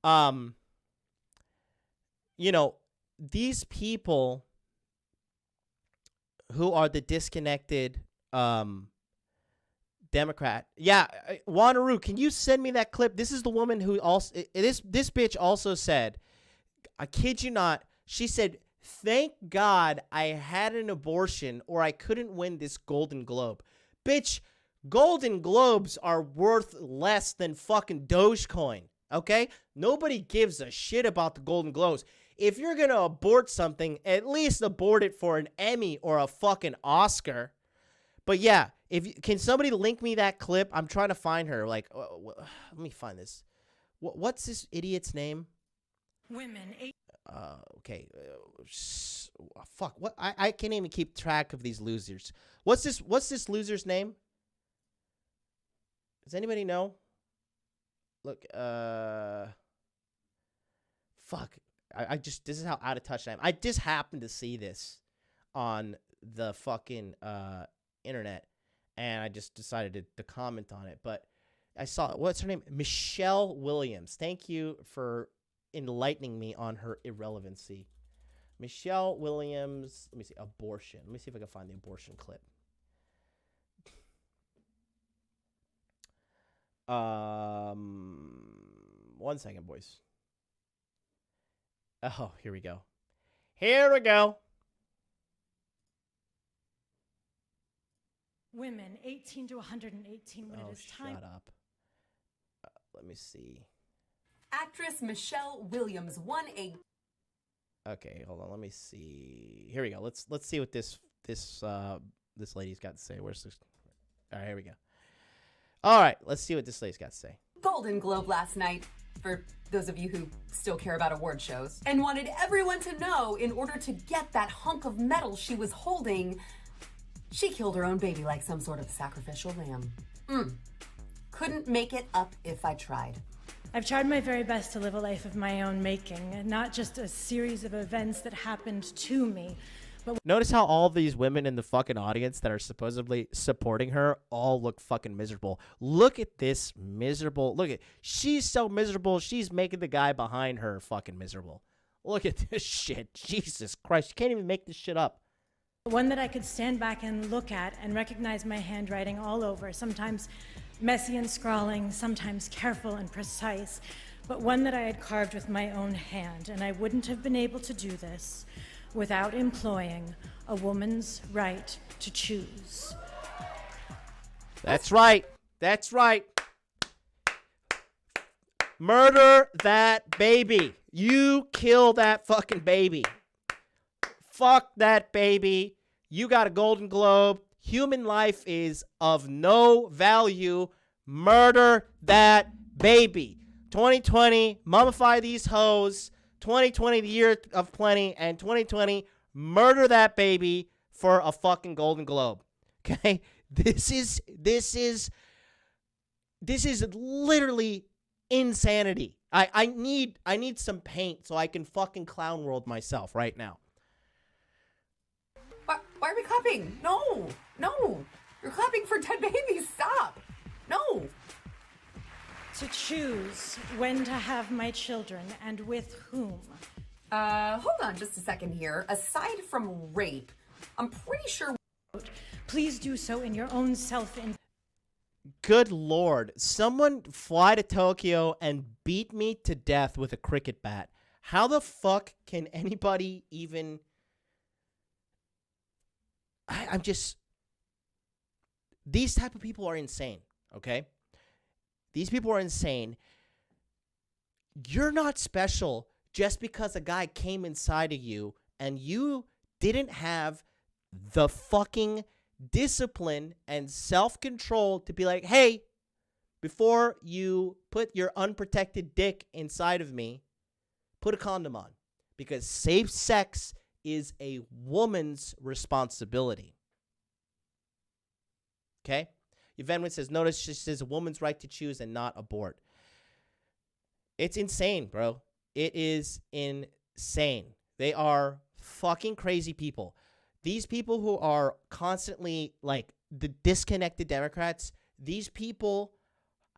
You know, these people who are the disconnected Democrat. Yeah, Wanneroo, can you send me that clip? This is the woman who also this bitch also said, I kid you not, she said, "Thank God I had an abortion or I couldn't win this Golden Globe." Bitch, Golden Globes are worth less than fucking Dogecoin, okay? Nobody gives a shit about the Golden Globes. If you're going to abort something, at least abort it for an Emmy or a fucking Oscar. But yeah, can somebody link me that clip? I'm trying to find her. Like, let me find this. What's this idiot's name? Women. Okay. Fuck. What? I can't even keep track of these losers. What's this loser's name? Does anybody know? Look. Fuck. This is how out of touch I am. I just happened to see this on the fucking internet, and I just decided to comment on it. But I saw, what's her name? Michelle Williams. Thank you for enlightening me on her irrelevancy. Michelle Williams. Let me see. Abortion. Let me see if I can find the abortion clip. 1 second, boys. Oh, here we go. Here we go. Women 18 to 118 when it is time. Shut up. Let me see. Actress Michelle Williams won a. Okay, hold on. Let me see. Here we go. Let's see what this lady's got to say. Where's this? All right, here we go. All right, let's see what this lady's got to say. Golden Globe last night, for those of you who still care about award shows, and wanted everyone to know in order to get that hunk of metal she was holding, she killed her own baby like some sort of sacrificial lamb. Couldn't make it up if I tried. I've tried my very best to live a life of my own making, and not just a series of events that happened to me. Notice how all these women in the fucking audience that are supposedly supporting her all look fucking miserable. Look at this miserable. Look at, she's so miserable. She's making the guy behind her fucking miserable. Look at this shit. Jesus Christ. You can't even make this shit up. One that I could stand back and look at and recognize my handwriting all over, sometimes messy and scrawling, sometimes careful and precise, but one that I had carved with my own hand, and I wouldn't have been able to do this without employing a woman's right to choose. That's right. That's right. Murder that baby. You kill that fucking baby. Fuck that baby. You got a Golden Globe. Human life is of no value. Murder that baby. 2020, mummify these hoes. 2020, the year of plenty, and 2020, murder that baby for a fucking Golden Globe. Okay? This is literally insanity. I need some paint so I can fucking clown world myself right now. Why are we clapping? No. You're clapping for dead babies. Stop. No. To choose when to have my children and with whom. Hold on just a second here. Aside from rape, I'm pretty sure. Please do so in your own self. Good Lord. Someone fly to Tokyo and beat me to death with a cricket bat. How the fuck can anybody even... I'm just... These type of people are insane, okay? These people are insane. You're not special just because a guy came inside of you and you didn't have the fucking discipline and self-control to be like, hey, before you put your unprotected dick inside of me, put a condom on. Because safe sex is a woman's responsibility. Okay? Yvonne says, notice she says a woman's right to choose and not abort. It's insane, bro. It is insane. They are fucking crazy people. These people who are constantly like the disconnected Democrats, these people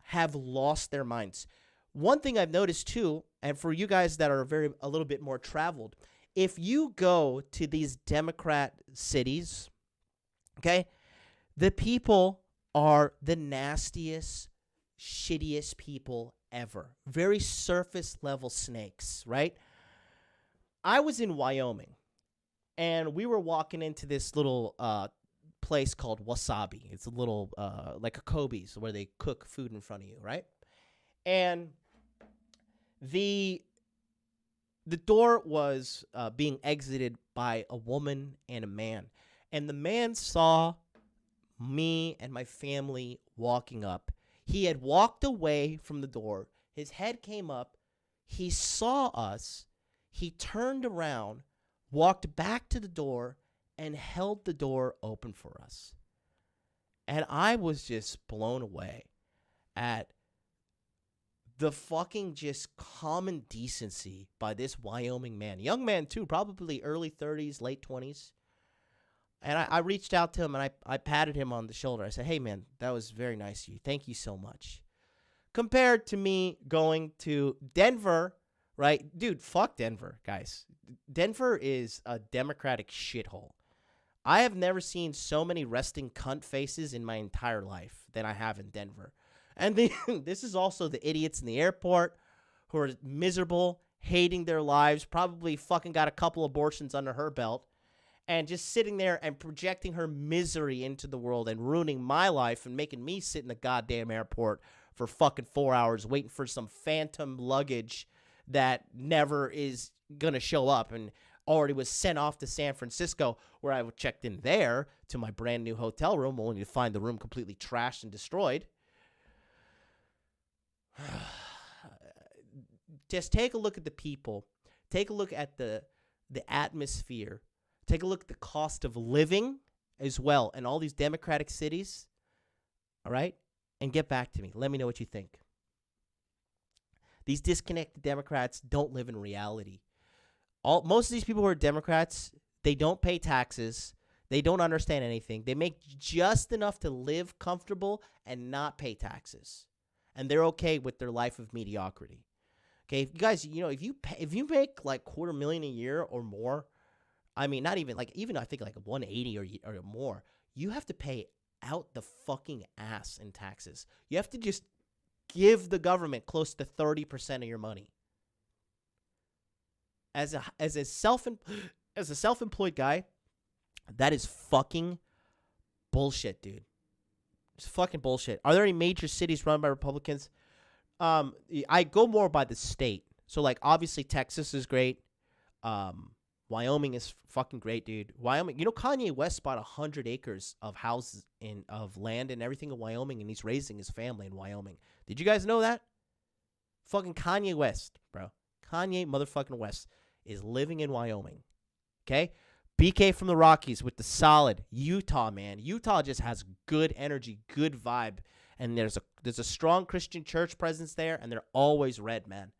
have lost their minds. One thing I've noticed too, and for you guys that are a little bit more traveled, if you go to these Democrat cities, okay, the people are the nastiest, shittiest people ever. Very surface level snakes, right? I was in Wyoming, and we were walking into this little place called Wasabi. It's a little, like a Kobe's, where they cook food in front of you, right? And the door was being exited by a woman and a man. And the man saw me and my family walking up. He had walked away from the door. His head came up. He saw us. He turned around, walked back to the door, and held the door open for us. And I was just blown away at the fucking just common decency by this Wyoming man. Young man, too, probably early 30s, late 20s. And I reached out to him, and I patted him on the shoulder. I said, hey, man, that was very nice of you. Thank you so much. Compared to me going to Denver, right? Dude, fuck Denver, guys. Denver is a Democratic shithole. I have never seen so many resting cunt faces in my entire life than I have in Denver. And this is also the idiots in the airport who are miserable, hating their lives, probably fucking got a couple abortions under her belt, and just sitting there and projecting her misery into the world and ruining my life and making me sit in the goddamn airport for fucking 4 hours waiting for some phantom luggage that never is going to show up and already was sent off to San Francisco, where I checked in there to my brand new hotel room, only to find the room completely trashed and destroyed. Just take a look at the people. Take a look at the atmosphere. Take a look at the cost of living as well in all these democratic cities. All right? And get back to me. Let me know what you think. These disconnected Democrats don't live in reality. Most of these people who are Democrats, they don't pay taxes. They don't understand anything. They make just enough to live comfortable and not pay taxes. And they're okay with their life of mediocrity. Okay, if you guys, if you make like $250,000 a year or more, I mean, not even like, even I think like 180 or more, you have to pay out the fucking ass in taxes. You have to just give the government close to 30% of your money. As a self-employed guy, that is fucking bullshit, dude. It's fucking bullshit. Are there any major cities run by Republicans? I go more by the state. So, like, obviously Texas is great. Wyoming is fucking great, dude. Wyoming, Kanye West bought 100 acres of houses of land and everything in Wyoming, and he's raising his family in Wyoming. Did you guys know that? Fucking Kanye West, bro. Kanye motherfucking West is living in Wyoming. Okay? BK from the Rockies with the solid Utah, man. Utah just has good energy, good vibe, and there's a strong Christian church presence there, and they're always red, man.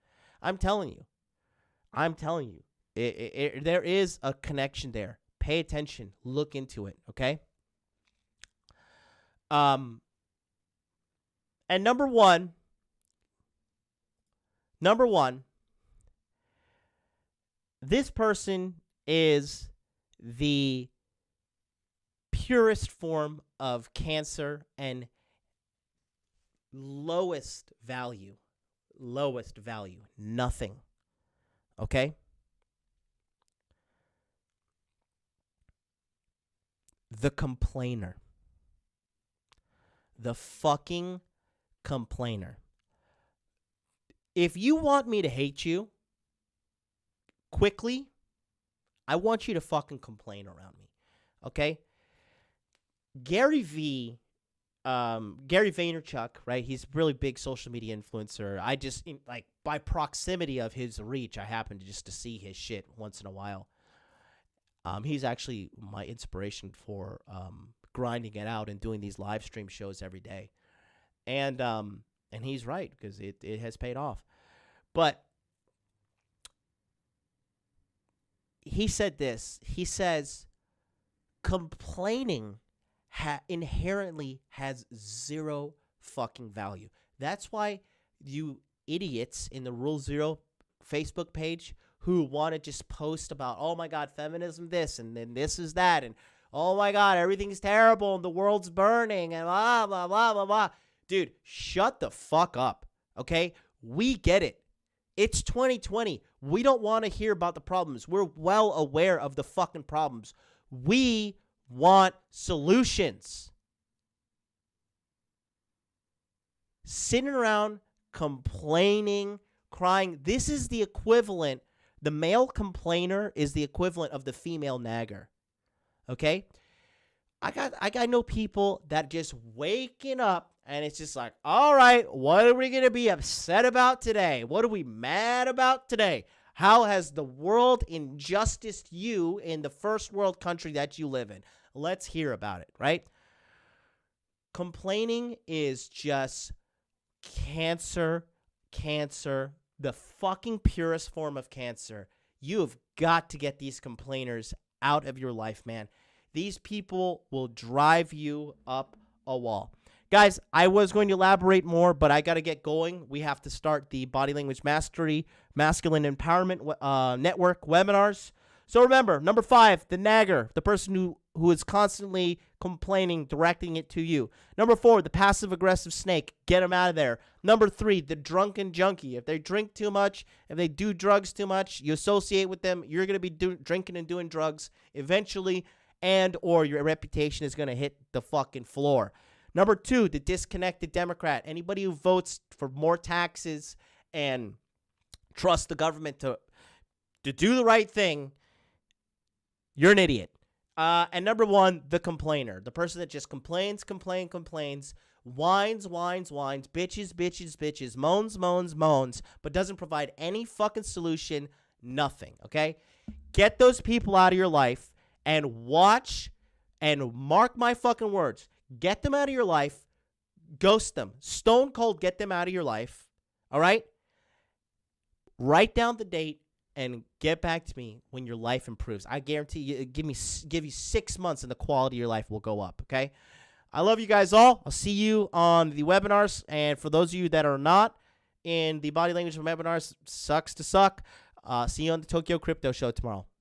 I'm telling you. There is a connection there. Pay attention. Look into it, okay? And number one, this person is the purest form of cancer and lowest value, nothing, okay? The complainer. The fucking complainer. If you want me to hate you quickly, I want you to fucking complain around me, okay? Gary Vaynerchuk, right? He's a really big social media influencer. I just, like, by proximity of his reach, I happen to just to see his shit once in a while. He's actually my inspiration for grinding it out and doing these live stream shows every day. And he's right, because it has paid off. But he said this. He says, complaining inherently has zero fucking value. That's why you idiots in the Rule Zero Facebook page who want to just post about, oh my God, feminism this, and then this is that, and oh my God, everything's terrible, and the world's burning, and blah, blah, blah, blah, blah. Dude, shut the fuck up, okay? We get it. It's 2020. We don't want to hear about the problems. We're well aware of the fucking problems. We want solutions. Sitting around complaining, crying, this is the equivalent. The male complainer is the equivalent of the female nagger. Okay? I know people that just waking up and it's just like, all right, what are we going to be upset about today? What are we mad about today? How has the world injusticed you in the first world country that you live in? Let's hear about it, right? Complaining is just cancer, the fucking purest form of cancer. You have got to get these complainers out of your life, man. These people will drive you up a wall. Guys, I was going to elaborate more, but I got to get going. We have to start the Body Language Mastery Masculine Empowerment Network webinars. So remember, number 5, the nagger, the person who is constantly complaining, directing it to you. Number 4, the passive-aggressive snake. Get them out of there. Number 3, the drunken junkie. If they drink too much, if they do drugs too much, you associate with them, you're going to be drinking and doing drugs eventually, and or your reputation is going to hit the fucking floor. Number 2, the disconnected Democrat. Anybody who votes for more taxes and trusts the government to do the right thing, you're an idiot. And number 1, the complainer. The person that just complains, whines, bitches, moans, but doesn't provide any fucking solution, nothing, okay? Get those people out of your life and watch and mark my fucking words. Get them out of your life. Ghost them. Stone cold, get them out of your life, all right? Write down the date and get back to me when your life improves. I guarantee you, give you 6 months and the quality of your life will go up, okay? I love you guys all. I'll see you on the webinars. And for those of you that are not in the Body Language webinars, sucks to suck. See you on the Tokyo Crypto Show tomorrow.